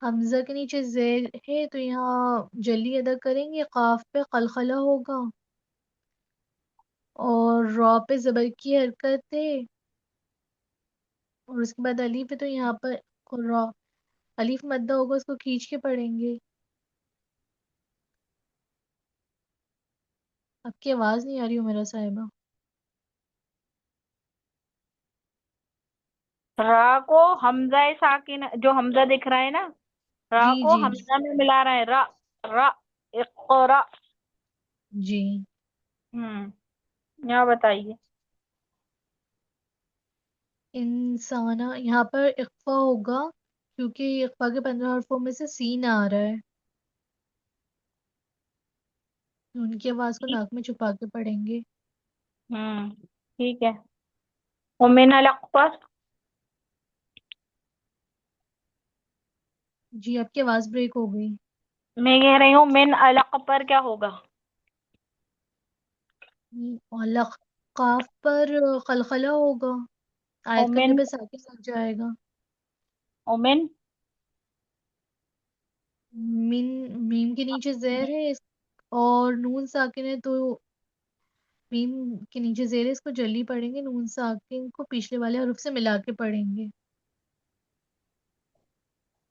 Speaker 3: हमजा के नीचे जेर है तो यहाँ जली अदा करेंगे, काफ पे कलखला होगा और रॉ पे जबर की हरकत है और उसके बाद अलीफ है तो यहाँ पर रॉ अलीफ मद्दा होगा, उसको खींच के पढ़ेंगे। आपकी आवाज नहीं आ रही हो मेरा साहिबा।
Speaker 1: रा को हमजा साकिन, जो हमजा दिख रहा है ना, रा
Speaker 3: जी
Speaker 1: को
Speaker 3: जी
Speaker 1: हमजा में मिला रहा है, रा, रा, इक़रा।
Speaker 3: जी।
Speaker 1: यहाँ बताइए।
Speaker 3: इंसाना यहाँ पर इख्फा होगा क्योंकि इख्फा के 15 हरफों में से सीन आ रहा है, उनकी आवाज को नाक में छुपा के पढ़ेंगे।
Speaker 1: ठीक है। उमिन अल अक़बर,
Speaker 3: जी आपकी आवाज ब्रेक हो गई।
Speaker 1: मैं कह रही हूँ मिन अल अक़बर क्या होगा?
Speaker 3: और काफ पर कलकला होगा, आयत करने
Speaker 1: उमिन,
Speaker 3: पे साकिन लग जाएगा।
Speaker 1: उमिन,
Speaker 3: मीन मीम के नीचे जेर है और नून साकिन है तो मीम के नीचे जेर है, इसको जल्दी पढ़ेंगे, नून साकिन को पिछले वाले हरूफ से मिला के पढ़ेंगे।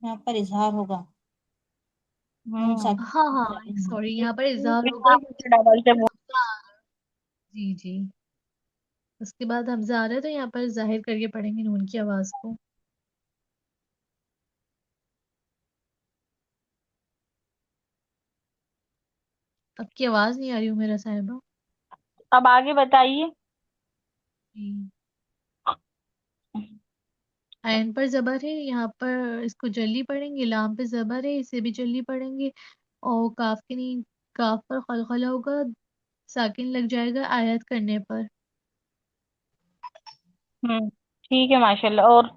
Speaker 5: यहाँ पर इजहार होगा, नून साकिन
Speaker 3: हाँ हाँ
Speaker 5: मिलाएंगे।
Speaker 3: सॉरी, यहाँ पर इजहार होगा
Speaker 1: यहाँ
Speaker 3: क्योंकि
Speaker 1: पे डबल से बोल।
Speaker 3: हमजा आ रहा है। जी जी। उसके बाद हमजा आ रहा है तो यहाँ पर जाहिर करके पढ़ेंगे नून की आवाज को। आपकी आवाज नहीं आ रही हो मेरा साहिबा।
Speaker 1: अब आगे बताइए।
Speaker 3: जी। आयन पर जबर है, यहाँ पर इसको जल्दी पढ़ेंगे, लाम पे जबर है इसे भी जल्दी पढ़ेंगे और काफ के नहीं, काफ पर खलखला होगा, साकिन लग जाएगा आयत करने पर।
Speaker 1: ठीक है माशाल्लाह। और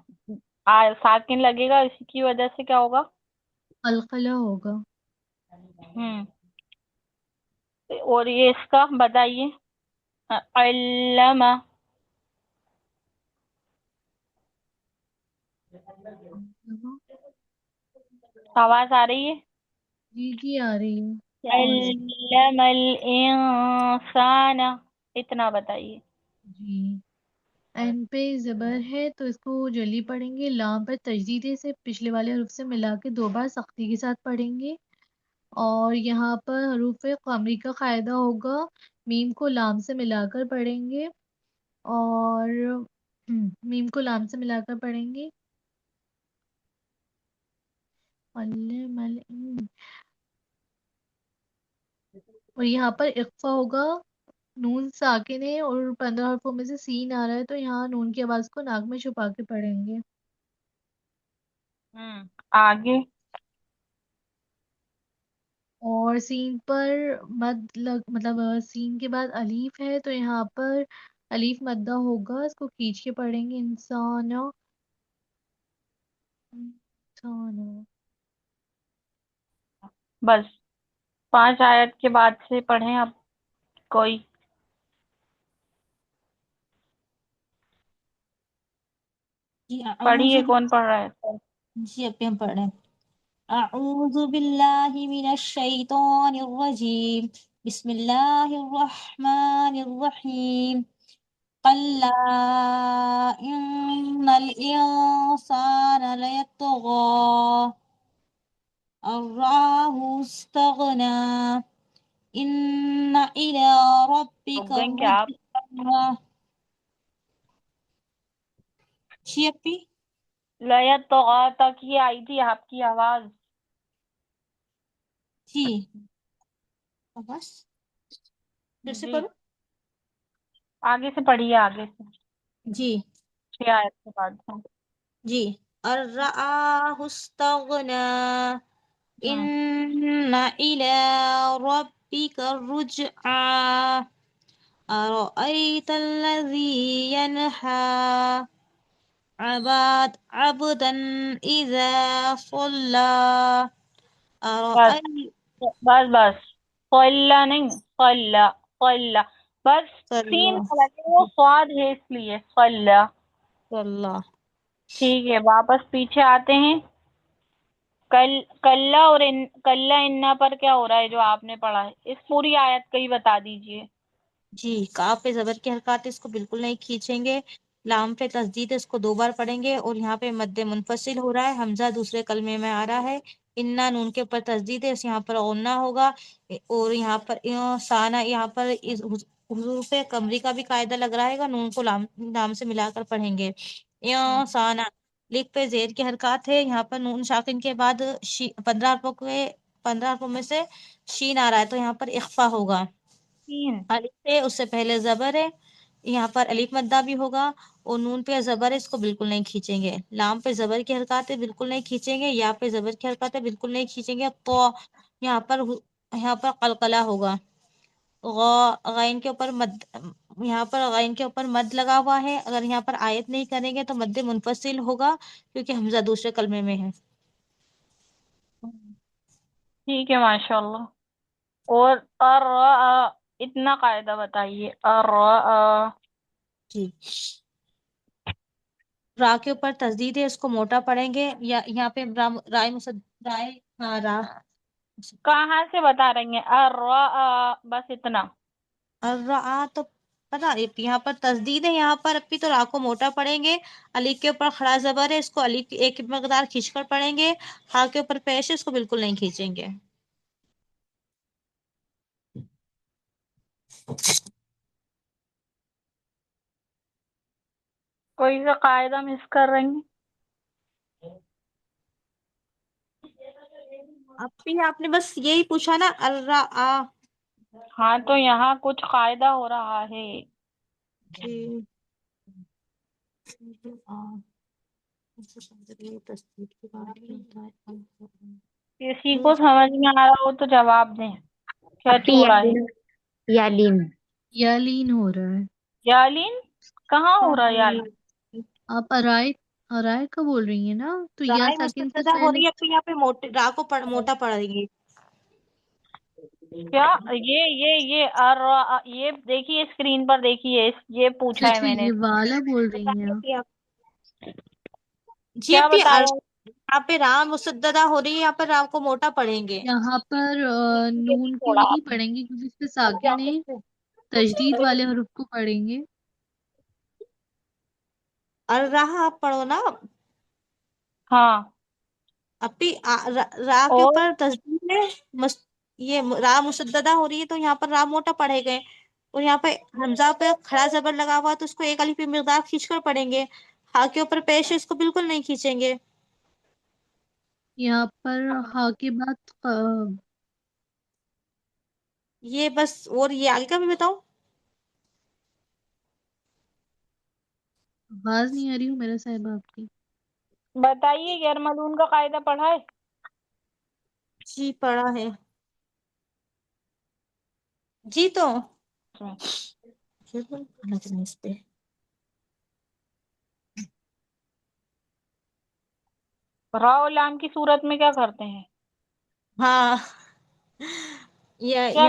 Speaker 1: साकिन लगेगा, इसी की वजह से क्या होगा?
Speaker 3: खलखला होगा।
Speaker 1: हम्म और ये इसका बताइए। अल्लमा, आवाज आ रही है?
Speaker 3: जी जी आ रही है।
Speaker 1: अल्लमल इंसाना, इतना बताइए।
Speaker 3: जी। एन पे जबर है तो इसको जल्दी पढ़ेंगे, लाम पर तजदीद से पिछले वाले हरूफ से मिला के 2 बार सख्ती के साथ पढ़ेंगे और यहाँ पर हरूफ कमरी का कायदा होगा, मीम को लाम से मिलाकर पढ़ेंगे और मीम को लाम से मिलाकर पढ़ेंगे। और यहाँ पर इख्फा होगा, नून साकिन है और 15 हरफों में से सीन आ रहा है तो यहाँ नून की आवाज को नाक में छुपा के पढ़ेंगे।
Speaker 1: आगे।
Speaker 3: और सीन पर मद लग मतलब सीन के बाद अलीफ है तो यहाँ पर अलीफ मद्दा होगा, इसको खींच के पढ़ेंगे। इंसान इंसान।
Speaker 1: बस 5 आयत के बाद से पढ़ें अब कोई।
Speaker 5: जी
Speaker 1: पढ़िए,
Speaker 5: अऊज़ु
Speaker 1: कौन पढ़ रहा है?
Speaker 5: जी अब हम पढ़ रहे हैं। अऊज़ु बिल्लाहि मिनश शैतानिर रजीम, बिस्मिल्लाहिर रहमानिर रहीम। कल्ला इन्नल इंसाना लयतगा अर्राहु इस्तगना इन्ना इला
Speaker 1: रुक
Speaker 5: रब्बिका
Speaker 1: गई क्या आप?
Speaker 5: रुजका। जी अपी
Speaker 6: लयतगा तक ये आई थी आपकी आवाज।
Speaker 5: जी बस फिर से
Speaker 6: जी
Speaker 5: करो।
Speaker 6: आगे से पढ़िए, आगे से
Speaker 5: जी
Speaker 6: 6 आयत के बाद। हाँ।
Speaker 5: जी अर्राहुस्तगना
Speaker 6: हम्म।
Speaker 5: इन्ना इला रब्बिका रुजआ अरअयतल्लज़ी यनहा अबदन इज़ा सल्ला
Speaker 6: बस
Speaker 5: अरअय
Speaker 6: बस बस, कल्ला नहीं, कल्ला, कल्ला, बस। सीन
Speaker 5: सल्ला
Speaker 6: का लगे वो स्वाद है इसलिए कल्ला।
Speaker 5: सल्ला।
Speaker 6: ठीक है, वापस पीछे आते हैं। कल्ला और कल्ला इन्ना पर क्या हो रहा है जो आपने पढ़ा है, इस पूरी आयत का ही बता दीजिए।
Speaker 5: जी काफ पे जबर की हरकत है, इसको बिल्कुल नहीं खींचेंगे। लाम पे तस्दीद है, इसको 2 बार पढ़ेंगे। और यहाँ पे मद्द मुनफसिल हो रहा है, हमजा दूसरे कलमे में आ रहा है। इन्ना नून के ऊपर तस्दीद है, यहाँ पर ओन्ना होगा। और यहाँ पर साना, यहाँ पर इस हुजूफ कमरी का भी कायदा लग रहा है, नून को लाम से मिलाकर पढ़ेंगे। साना लिख पे जेर की हरकत है, यहाँ पर नून शाकिन के बाद 15 हरफों में से शीन आ रहा है, तो यहाँ पर इख्फा होगा।
Speaker 6: तीन।
Speaker 5: अलिफ है, उससे पहले जबर है, यहाँ पर अलिफ मद्दा भी होगा। और नून पे जबर है, इसको बिल्कुल नहीं खींचेंगे। लाम पे जबर की हरकत है, बिल्कुल नहीं खींचेंगे। या पे जबर की हरकत है, बिल्कुल नहीं खींचेंगे। तो यहाँ पर कलकला होगा। गैन के ऊपर मद, यहाँ पर गैन के ऊपर मद लगा हुआ है। अगर यहाँ पर आयत नहीं करेंगे तो मद्दे मुनफसिल होगा, क्योंकि हमजा दूसरे कलमे में है।
Speaker 6: ठीक है, माशाल्लाह। और इतना कायदा बताइए।
Speaker 5: जी रा के ऊपर तस्दीद है, इसको मोटा पढ़ेंगे। या यहाँ पे राय मुसद राय, हाँ रा
Speaker 6: कहाँ से बता रही हैं? बस इतना।
Speaker 5: अर्रा तो पता नहीं, यहाँ पर तस्दीद है, यहाँ पर अपनी तो रा को मोटा पढ़ेंगे। अली के ऊपर खड़ा जबर है, इसको अली की एक मकदार खींचकर पढ़ेंगे। हा के ऊपर पेश है, इसको बिल्कुल नहीं खींचेंगे।
Speaker 6: कोई सा कायदा मिस कर रही हैं?
Speaker 5: अभी आपने बस यही पूछा ना, अर्रा आ।
Speaker 6: हाँ, तो यहाँ कुछ कायदा हो रहा है।
Speaker 5: जी तस्दीद के बाद क्या होता है?
Speaker 6: किसी को समझ में आ रहा हो तो जवाब दें। क्या
Speaker 1: अपी
Speaker 6: हो रहा है?
Speaker 1: यालीन।
Speaker 3: यालीन हो रहा है।
Speaker 6: यालीन कहाँ हो रहा है यालीन?
Speaker 3: आप अराय अराय का बोल रही हैं ना, तो या
Speaker 5: राय
Speaker 3: साकिन से
Speaker 5: मुस्तदा हो
Speaker 3: पहले
Speaker 5: रही है, अपनी यहाँ पे मोटे रा को मोटा पढ़ेंगे।
Speaker 6: क्या? ये ये देखिए, स्क्रीन पर देखिए, ये पूछा है
Speaker 3: अच्छा
Speaker 6: मैंने।
Speaker 3: ये वाला बोल रही हैं
Speaker 5: बताइए
Speaker 3: आप।
Speaker 5: अपनी आप। जी
Speaker 6: क्या
Speaker 5: अपनी
Speaker 6: बताया?
Speaker 5: यहाँ पे राम मुसद्ददा हो रही है, यहाँ पर राम को मोटा पढ़ेंगे।
Speaker 3: यहाँ पर
Speaker 6: ये भी
Speaker 3: नून को
Speaker 6: छोड़ा
Speaker 3: नहीं
Speaker 6: आपने।
Speaker 3: पढ़ेंगे क्योंकि इसके साकिन है। तजदीद वाले हरूफ को पढ़ेंगे।
Speaker 5: और राह आप पढ़ो ना।
Speaker 6: हाँ।
Speaker 5: अपनी रा के
Speaker 6: और
Speaker 5: ऊपर तस्दीद है, ये रा मुसद्ददा हो रही है, तो यहाँ पर रा मोटा पढ़े गए। और यहाँ पे हमजा पे खड़ा जबर लगा हुआ है, तो उसको एक अलिफ की मिकदार खींच कर पढ़ेंगे। हा के ऊपर पेश है, इसको बिल्कुल नहीं खींचेंगे।
Speaker 3: यहाँ पर हा के बाद
Speaker 5: ये बस, और ये आगे का भी बताओ।
Speaker 3: आवाज नहीं आ रही हूँ मेरा साहिब आपकी।
Speaker 6: बताइए, गैरमलून का कायदा पढ़ा है?
Speaker 5: जी पढ़ा है जी। तो इस पे
Speaker 6: रा और लाम की सूरत में क्या करते हैं?
Speaker 5: हाँ, ये
Speaker 6: क्या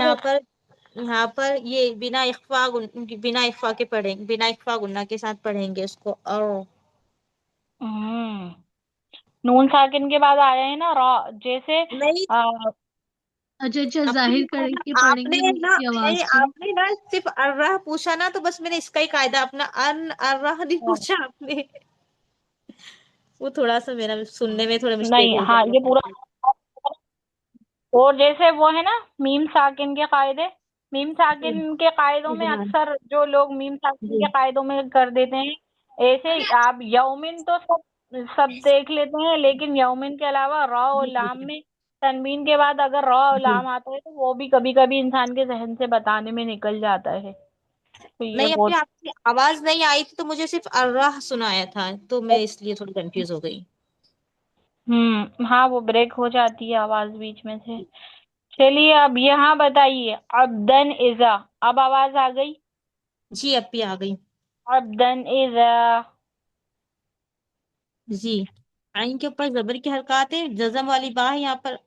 Speaker 5: यहाँ पर ये बिना इख्फा के पढ़ेंगे, बिना इख्फा गुन्ना के साथ पढ़ेंगे उसको। और
Speaker 6: हम्म नून साकिन के बाद आया है ना रा, जैसे
Speaker 5: नहीं,
Speaker 3: अच्छा अच्छा,
Speaker 5: आपने
Speaker 3: जाहिर करके
Speaker 5: आपने
Speaker 3: पढ़ेंगे नून
Speaker 5: ना
Speaker 3: की आवाज
Speaker 5: नहीं,
Speaker 3: को।
Speaker 5: आपने ना सिर्फ अर्राह पूछा ना, तो बस मैंने इसका ही कायदा अपना अर्राह नहीं पूछा आपने। वो थोड़ा सा मेरा सुनने में थोड़ा मिस्टेक
Speaker 6: नहीं,
Speaker 5: हो
Speaker 6: हाँ,
Speaker 5: गया।
Speaker 6: ये पूरा। और जैसे वो है ना मीम साकिन के कायदे, मीम
Speaker 5: जी
Speaker 6: साकिन के कायदों में
Speaker 5: इजहार।
Speaker 6: अक्सर जो लोग मीम साकिन
Speaker 5: जी
Speaker 6: के कायदों में कर देते हैं, ऐसे आप यौमिन तो सब सब देख लेते हैं, लेकिन यौमिन के अलावा रॉ और लाम में तनवीन के बाद अगर रॉ और लाम आता है तो वो भी कभी कभी इंसान के जहन से बताने में निकल जाता है, तो ये
Speaker 5: नहीं, अभी
Speaker 6: बहुत।
Speaker 5: आपकी आवाज नहीं आई थी तो मुझे सिर्फ अर्राह सुनाया था, तो मैं इसलिए थोड़ी कंफ्यूज हो गई।
Speaker 6: हाँ, वो ब्रेक हो जाती है आवाज बीच में से। चलिए अब यहाँ बताइए, अब्दन इजा, अब आवाज आ गई।
Speaker 5: जी अब भी आ गई।
Speaker 6: अब्दन इजा।
Speaker 5: जी, आइन के ऊपर जबर की हरकत है, जज़म वाली बा है यहाँ पर,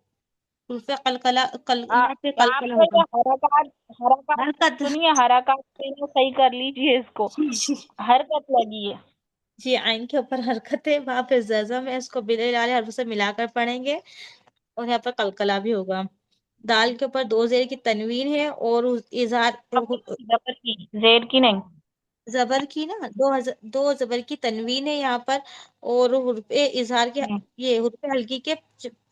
Speaker 5: उर्फे कलकला यहाँ पे
Speaker 6: यहाँ
Speaker 5: कलकला
Speaker 6: पे
Speaker 5: होगा।
Speaker 6: हरकत, हरकत
Speaker 5: हरकत।
Speaker 6: सुनिए, हरकत सही कर लीजिए इसको। हरकत लगी है।
Speaker 5: जी, आइन के ऊपर हरकत है, वहां पे जज़म है, इसको बिले वाले हर्फ से मिलाकर पढ़ेंगे, और यहाँ पर कलकला भी होगा। दाल के ऊपर दो जेर की तनवीन है, और इजहार
Speaker 6: जबर की, जेर की नहीं।
Speaker 5: जबर की ना, दो जबर की तनवीन है यहाँ पर, और हुर्फे इजहार के,
Speaker 6: हम्म,
Speaker 5: ये हुर्फे हल्की के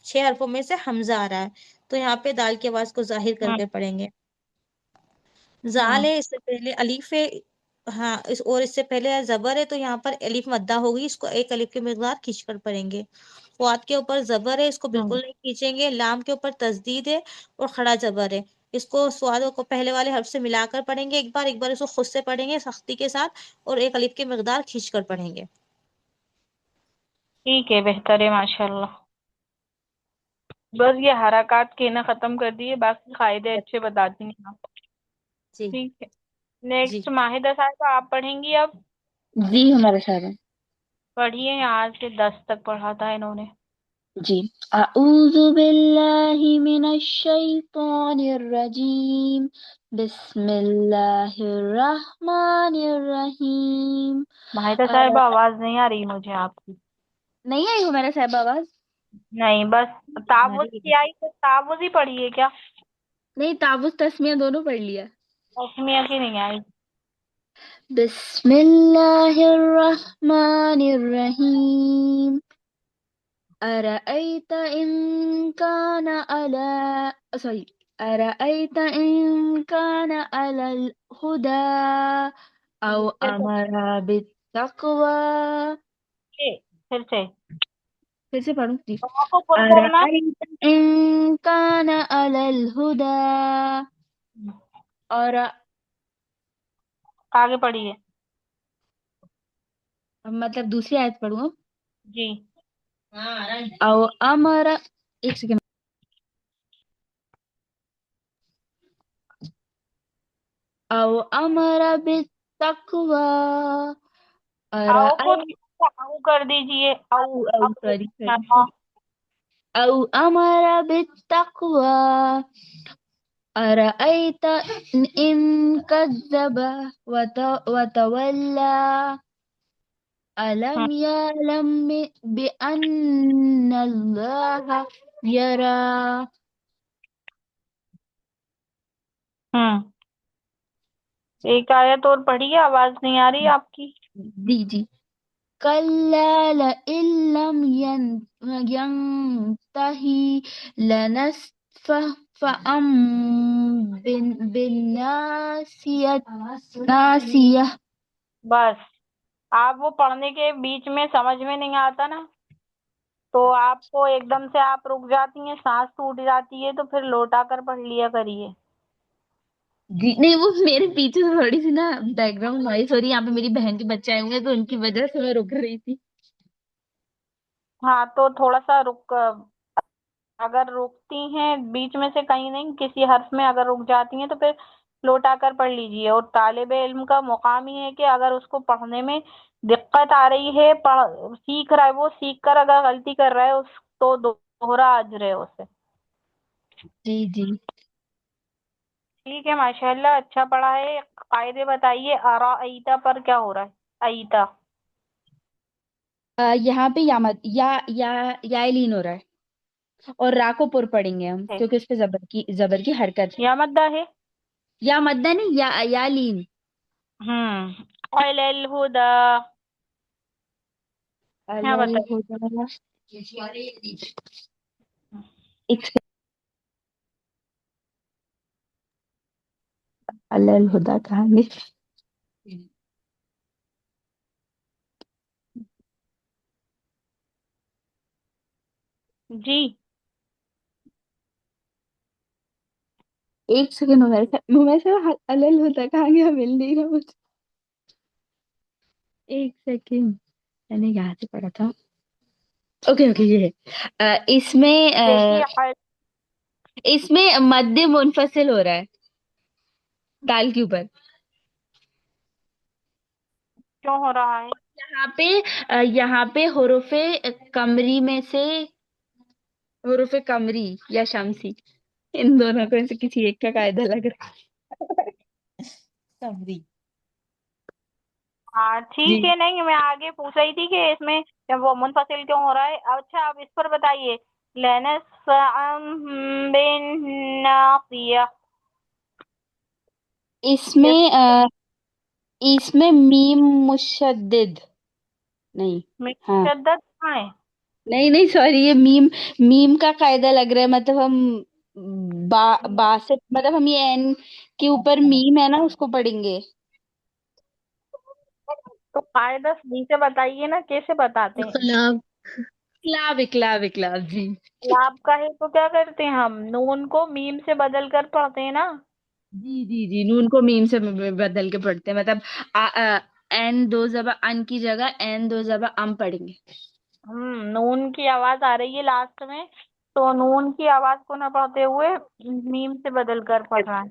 Speaker 5: 6 हरफों में से हमजा आ रहा है, तो यहाँ पे दाल की आवाज को जाहिर
Speaker 6: हम्म,
Speaker 5: करके पढ़ेंगे। जाल
Speaker 6: हम्म,
Speaker 5: है, इससे पहले अलीफ है। हाँ, और इससे पहले जबर है, तो यहाँ पर अलीफ मद्दा होगी, इसको एक अलीफ की मिकदार खींच कर पढ़ेंगे। वाद के ऊपर जबर है, इसको
Speaker 6: हम्म।
Speaker 5: बिल्कुल नहीं खींचेंगे। लाम के ऊपर तस्दीद है, और खड़ा जबर है, इसको स्वादों को पहले वाले हर्फ से मिलाकर पढ़ेंगे, एक बार इसको खुद से पढ़ेंगे सख्ती के साथ, और एक अलीफ की मिकदार खींच कर पढ़ेंगे।
Speaker 6: ठीक है, बेहतर है, माशाल्लाह। बस ये हरकत कहना खत्म कर दिए, बाकी कायदे अच्छे बताती हैं आप।
Speaker 5: जी।
Speaker 6: ठीक है।
Speaker 5: जी।
Speaker 6: नेक्स्ट माहिदा साहब, आप पढ़ेंगी अब।
Speaker 4: जी हमारा सारा।
Speaker 6: पढ़िए, यहाँ से 10 तक पढ़ा था इन्होंने।
Speaker 4: जी। अऊज़ु बिल्लाहि मिनश शैतानिर रजीम। बिस्मिल्लाहिर रहमानिर रहीम।
Speaker 6: माहिदा साहब,
Speaker 4: अ,
Speaker 6: आवाज नहीं आ रही मुझे आपकी।
Speaker 4: नहीं आई हमारा साहब आवाज?
Speaker 6: नहीं, बस
Speaker 5: आ
Speaker 6: तावुज
Speaker 5: रही है।
Speaker 6: की आई तो तावुज ही पढ़िए क्या?
Speaker 4: नहीं, ताबूत तस्मिया दोनों पढ़ लिया।
Speaker 6: तस्मिया की नहीं आई।
Speaker 4: बिस्मिल्लाहिर रहमानिर रहीम। أرأيت إن كان على سوري أرأيت إن كان على الهدى أو أمر بالتقوى.
Speaker 6: फिर से
Speaker 4: फिर से पढ़ूं जी।
Speaker 6: को पुर करना।
Speaker 4: أرأيت إن كان على الهدى और
Speaker 6: आगे पढ़िए।
Speaker 4: मतलब दूसरी आयत पढ़ूं अब।
Speaker 6: जी।
Speaker 4: أو أمر एक सेकंड। أو أمر بالتقوى
Speaker 6: आओ को
Speaker 4: أرأيت
Speaker 6: आओ कर दीजिए, आओ।
Speaker 4: أو
Speaker 6: आओ
Speaker 4: सॉरी
Speaker 6: हाँ।
Speaker 4: أو أمر بالتقوى أرأيت إن كذب وتولى ألم يعلم بأن الله يرى.
Speaker 6: हम्म। एक आयत और पढ़िए, आवाज नहीं आ रही आपकी।
Speaker 4: जी जी। كلا لئن لم ينتهي لنسفعا بالناصية ناصية.
Speaker 6: बस, आप वो पढ़ने के बीच में समझ में नहीं आता ना, तो आपको एकदम से आप रुक जाती हैं, सांस टूट जाती है, तो फिर लौटा कर पढ़ लिया करिए।
Speaker 4: जी नहीं, वो मेरे पीछे से थोड़ी सी ना बैकग्राउंड नॉइस हो रही है, यहाँ पे मेरी बहन के बच्चे आए हुए हैं तो उनकी वजह से मैं रुक रही थी।
Speaker 6: हाँ, तो थोड़ा सा रुक, अगर रुकती हैं बीच में से, कहीं नहीं किसी हर्फ में अगर रुक जाती हैं तो फिर लौटा कर पढ़ लीजिए। और तालिबे इल्म का मुकाम ही है कि अगर उसको पढ़ने में दिक्कत आ रही है, पढ़ सीख रहा है, वो सीख कर अगर गलती कर रहा है उस तो दोहरा अजर है उसे।
Speaker 4: जी जी।
Speaker 6: ठीक है, माशाल्लाह, अच्छा पढ़ा है। कायदे बताइए, आरा अईता पर क्या हो रहा है? अईता।
Speaker 4: यहाँ पे या मत या लीन हो रहा है, और रा को पुर पढ़ेंगे हम
Speaker 6: है
Speaker 4: क्योंकि उस पे जबर की हरकत है।
Speaker 6: या मद्दा है।
Speaker 4: या मद्दा नहीं, या लीन।
Speaker 6: अलल हुदा। क्या
Speaker 4: अलल
Speaker 6: बताइए?
Speaker 4: हुदा। एक सेकंड। अलल हुदा कहाँ गई?
Speaker 6: जी।
Speaker 4: एक सेकंड, मोबाइल से अलल होता कहाँ गया, मिल नहीं रहा मुझे। एक सेकंड, मैंने यहाँ से पढ़ा था। ओके ओके, ये है।
Speaker 6: देखिए
Speaker 4: इसमें मध्य मुनफसिल हो रहा है दाल के ऊपर।
Speaker 6: क्यों हो रहा है?
Speaker 4: यहाँ पे कमरी में से हुरूफे कमरी या शमसी, इन दोनों को से किसी एक का कायदा लग रहा
Speaker 5: समरी।
Speaker 6: हाँ
Speaker 4: है।
Speaker 6: ठीक
Speaker 4: जी,
Speaker 6: है। नहीं, मैं आगे पूछ रही थी कि इसमें जब वो मुनफसिल क्यों हो रहा है। अच्छा, अब इस पर बताइए। लेनस बिन नासिया।
Speaker 4: इसमें इसमें मीम मुशद्दिद नहीं। हाँ,
Speaker 6: मुशद्दद कहाँ है?
Speaker 4: नहीं नहीं, सॉरी, ये मीम मीम का कायदा लग रहा है। मतलब हम बा से, मतलब हम ये एन के ऊपर मीम है ना, उसको पढ़ेंगे।
Speaker 6: तो कायदा सही से बताइए ना, कैसे बताते हैं?
Speaker 2: इख्लाफ।
Speaker 4: इकलाब इकलाब इकलाब जी।
Speaker 6: लाभ का है तो क्या करते हैं, हम नून को मीम से बदल कर पढ़ते हैं ना।
Speaker 4: जी जी जी, नून को मीम से बदल के पढ़ते हैं। मतलब एन दो जबा अन की जगह एन दो जबा अम पढ़ेंगे।
Speaker 6: नून की आवाज आ रही है लास्ट में, तो नून की आवाज को ना पढ़ते हुए मीम से बदल कर पढ़ना है।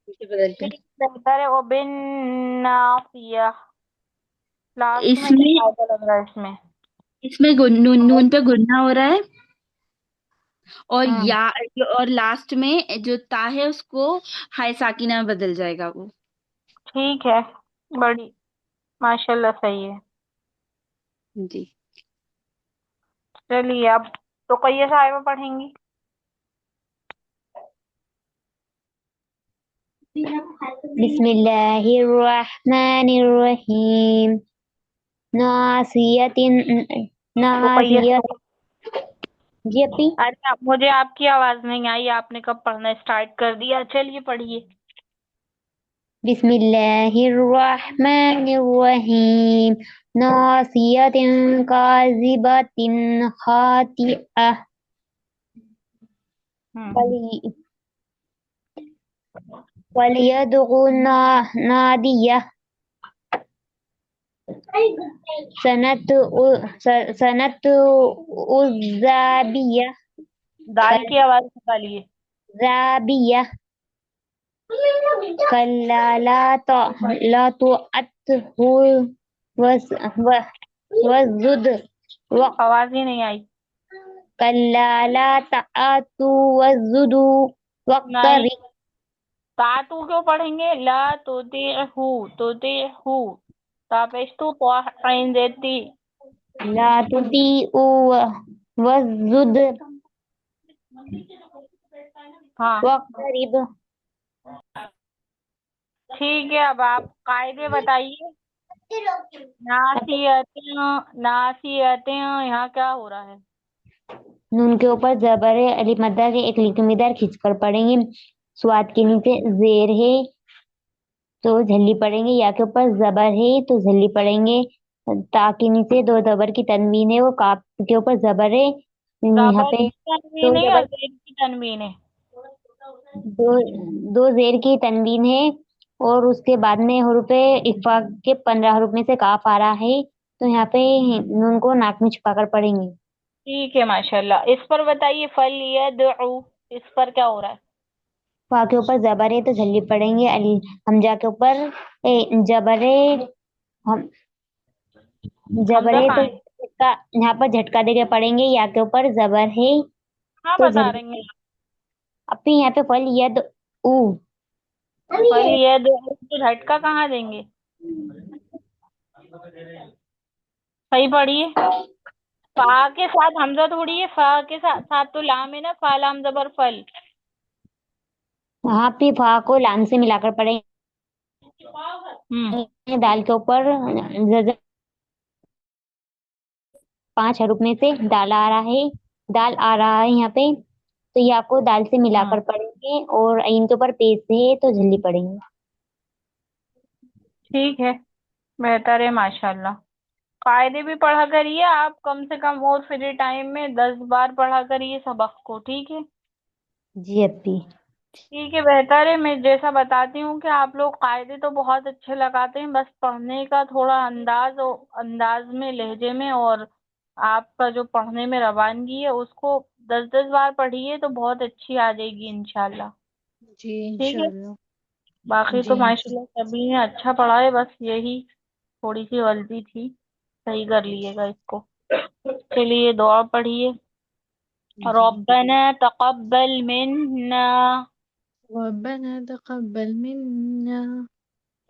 Speaker 4: इसे बदल कर।
Speaker 6: ठीक, बेहतर है। वो बिन नासिया लास्ट में क्या
Speaker 4: इसमें
Speaker 6: फायदा लग रहा है इसमें?
Speaker 4: इसमें नून पे गुन्ना हो रहा है, और
Speaker 6: हम्म
Speaker 4: या और लास्ट में जो ता है उसको हाय साकिना में बदल जाएगा वो।
Speaker 6: ठीक है, बड़ी माशाल्लाह सही है।
Speaker 4: जी।
Speaker 6: चलिए, अब तो कई साहिबा पढ़ेंगी।
Speaker 7: बिस्मिल्लाहिर्रहमानिर्रहीम। नासियतिन
Speaker 6: तो कई
Speaker 7: नासियत। जी अपी।
Speaker 6: अरे मुझे आपकी आवाज नहीं आई, आपने कब पढ़ना स्टार्ट कर दिया? चलिए पढ़िए।
Speaker 7: बिस्मिल्लाहिर्रहमानिर्रहीम। नासियतिन काजिबतिन खातिअह।
Speaker 6: हम्म
Speaker 7: वलियदउ नादियह। सनत उज़ाबियह।
Speaker 6: दाल की आवाज निकालिए।
Speaker 7: कज़ाबियह। कल्ला ला तुअत्हु वज़ुद।
Speaker 6: आवाज ही नहीं आई।
Speaker 7: कल्ला ला तअतु वज़ुदु
Speaker 6: नहीं,
Speaker 7: वक़्तरिब।
Speaker 6: तातू क्यों पढ़ेंगे? ला तुतिहु तापेस्तु तो देती।
Speaker 7: ला तुतिउ वज़ुद
Speaker 6: हाँ
Speaker 7: वक़्तरिब।
Speaker 6: ठीक है, अब आप कायदे बताइए। नासियतें, नासियतें, यहाँ क्या हो रहा है?
Speaker 7: नून के ऊपर जबर है, अलिफ मद्दा के एक लिकुमिदार खींचकर पढ़ेंगे। स्वाद के नीचे जेर है तो झल्ली पढ़ेंगे। या के ऊपर जबर है तो झल्ली पढ़ेंगे। ता के नीचे दो जबर की तनवीन है, वो काफ के ऊपर जबर है। यहाँ
Speaker 6: जबर
Speaker 7: पे
Speaker 6: की
Speaker 7: दो
Speaker 6: तनवीन है या
Speaker 7: जबर
Speaker 6: जेर की तनवीन है?
Speaker 7: दो दो जेर की तनवीन है, और उसके बाद में हुरूफे इख्फा के 15 हरूफ में से काफ आ रहा है, तो यहाँ पे नून को नाक में छुपाकर पढ़ेंगे।
Speaker 6: ठीक है माशाल्लाह। इस पर बताइए, फल यदउ, इस पर क्या हो रहा है?
Speaker 7: फा के ऊपर जबर है तो झल्ली पढ़ेंगे। हमजा के ऊपर जबर है। हम जबर
Speaker 6: हमजा
Speaker 7: है
Speaker 6: कहाँ
Speaker 7: तो
Speaker 6: है?
Speaker 7: झटका, यहाँ पर झटका देके पढ़ेंगे। या के ऊपर जबर है
Speaker 6: हाँ,
Speaker 7: तो
Speaker 6: बता
Speaker 7: झल्ली।
Speaker 6: रही हैं।
Speaker 7: अब भी यहाँ पे फल यद ऊ।
Speaker 6: फल यदउ तो झटका कहाँ देंगे? सही पढ़िए। फा के साथ हमजा थोड़ी है, फा के साथ साथ तो लाम है ना, फा लाम जबर फल।
Speaker 7: यहाँ पे फा को लाम से मिलाकर पढ़ेंगे।
Speaker 6: हम्म
Speaker 7: दाल के ऊपर पांच हरूफ में से दाल आ रहा है, दाल आ रहा है यहाँ पे, तो ये आपको दाल से
Speaker 6: हम्म
Speaker 7: मिलाकर पढ़ेंगे। और इनके ऊपर पेश है तो झल्ली पढ़ेंगे।
Speaker 6: ठीक है, बेहतर है माशाल्लाह। قاعدے بھی پڑھا کریے آپ کم سے کم، اور فری ٹائم میں 10 بار پڑھا کریے سبق کو، ٹھیک ہے؟
Speaker 7: جی اپی.
Speaker 6: ٹھیک ہے، بہتر ہے. میں جیسا بتاتی ہوں کہ آپ لوگ قاعدے تو بہت اچھے لگاتے ہیں، بس پڑھنے کا تھوڑا انداز میں، لہجے میں، اور آپ کا جو پڑھنے میں روانگی ہے اس کو 10 بار پڑھیے تو بہت اچھی آ جائے گی انشاءاللہ.
Speaker 3: جی
Speaker 6: ٹھیک ہے،
Speaker 3: انشاءاللہ.
Speaker 6: باقی تو
Speaker 3: جی
Speaker 6: ماشاءاللہ سبھی نے اچھا پڑھا ہے، بس یہی تھوڑی سی غلطی تھی، صحیح کر لیے گا اس کو. چلیے دعا پڑھیے. ربنا تقبل منا
Speaker 3: ربنا تقبل منا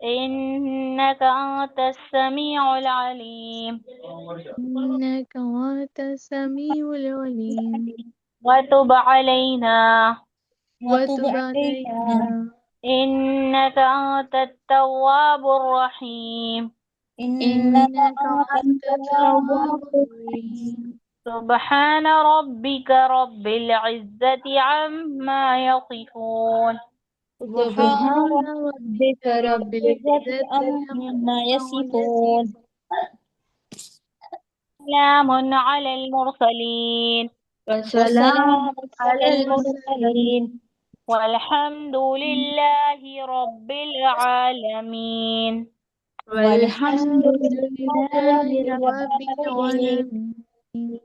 Speaker 6: إنك أنت السميع العليم
Speaker 3: إنك أنت السميع العليم
Speaker 6: وتب علينا
Speaker 3: وتب علينا
Speaker 6: إنك أنت التواب الرحيم
Speaker 3: إنك أنت التواب الرحيم
Speaker 6: سبحان ربك رب العزة عما يصفون
Speaker 3: سبحان ربك رب العزة
Speaker 5: عما
Speaker 3: عما
Speaker 5: يصفون
Speaker 3: يصفون
Speaker 6: سلام على المرسلين
Speaker 3: سلام
Speaker 5: والسلام على
Speaker 3: على المرسلين
Speaker 5: المرسلين
Speaker 6: والحمد لله رب العالمين.
Speaker 3: والحمد
Speaker 5: والحمد
Speaker 3: لله
Speaker 5: لله رب
Speaker 3: رب
Speaker 5: العالمين.
Speaker 3: العالمين.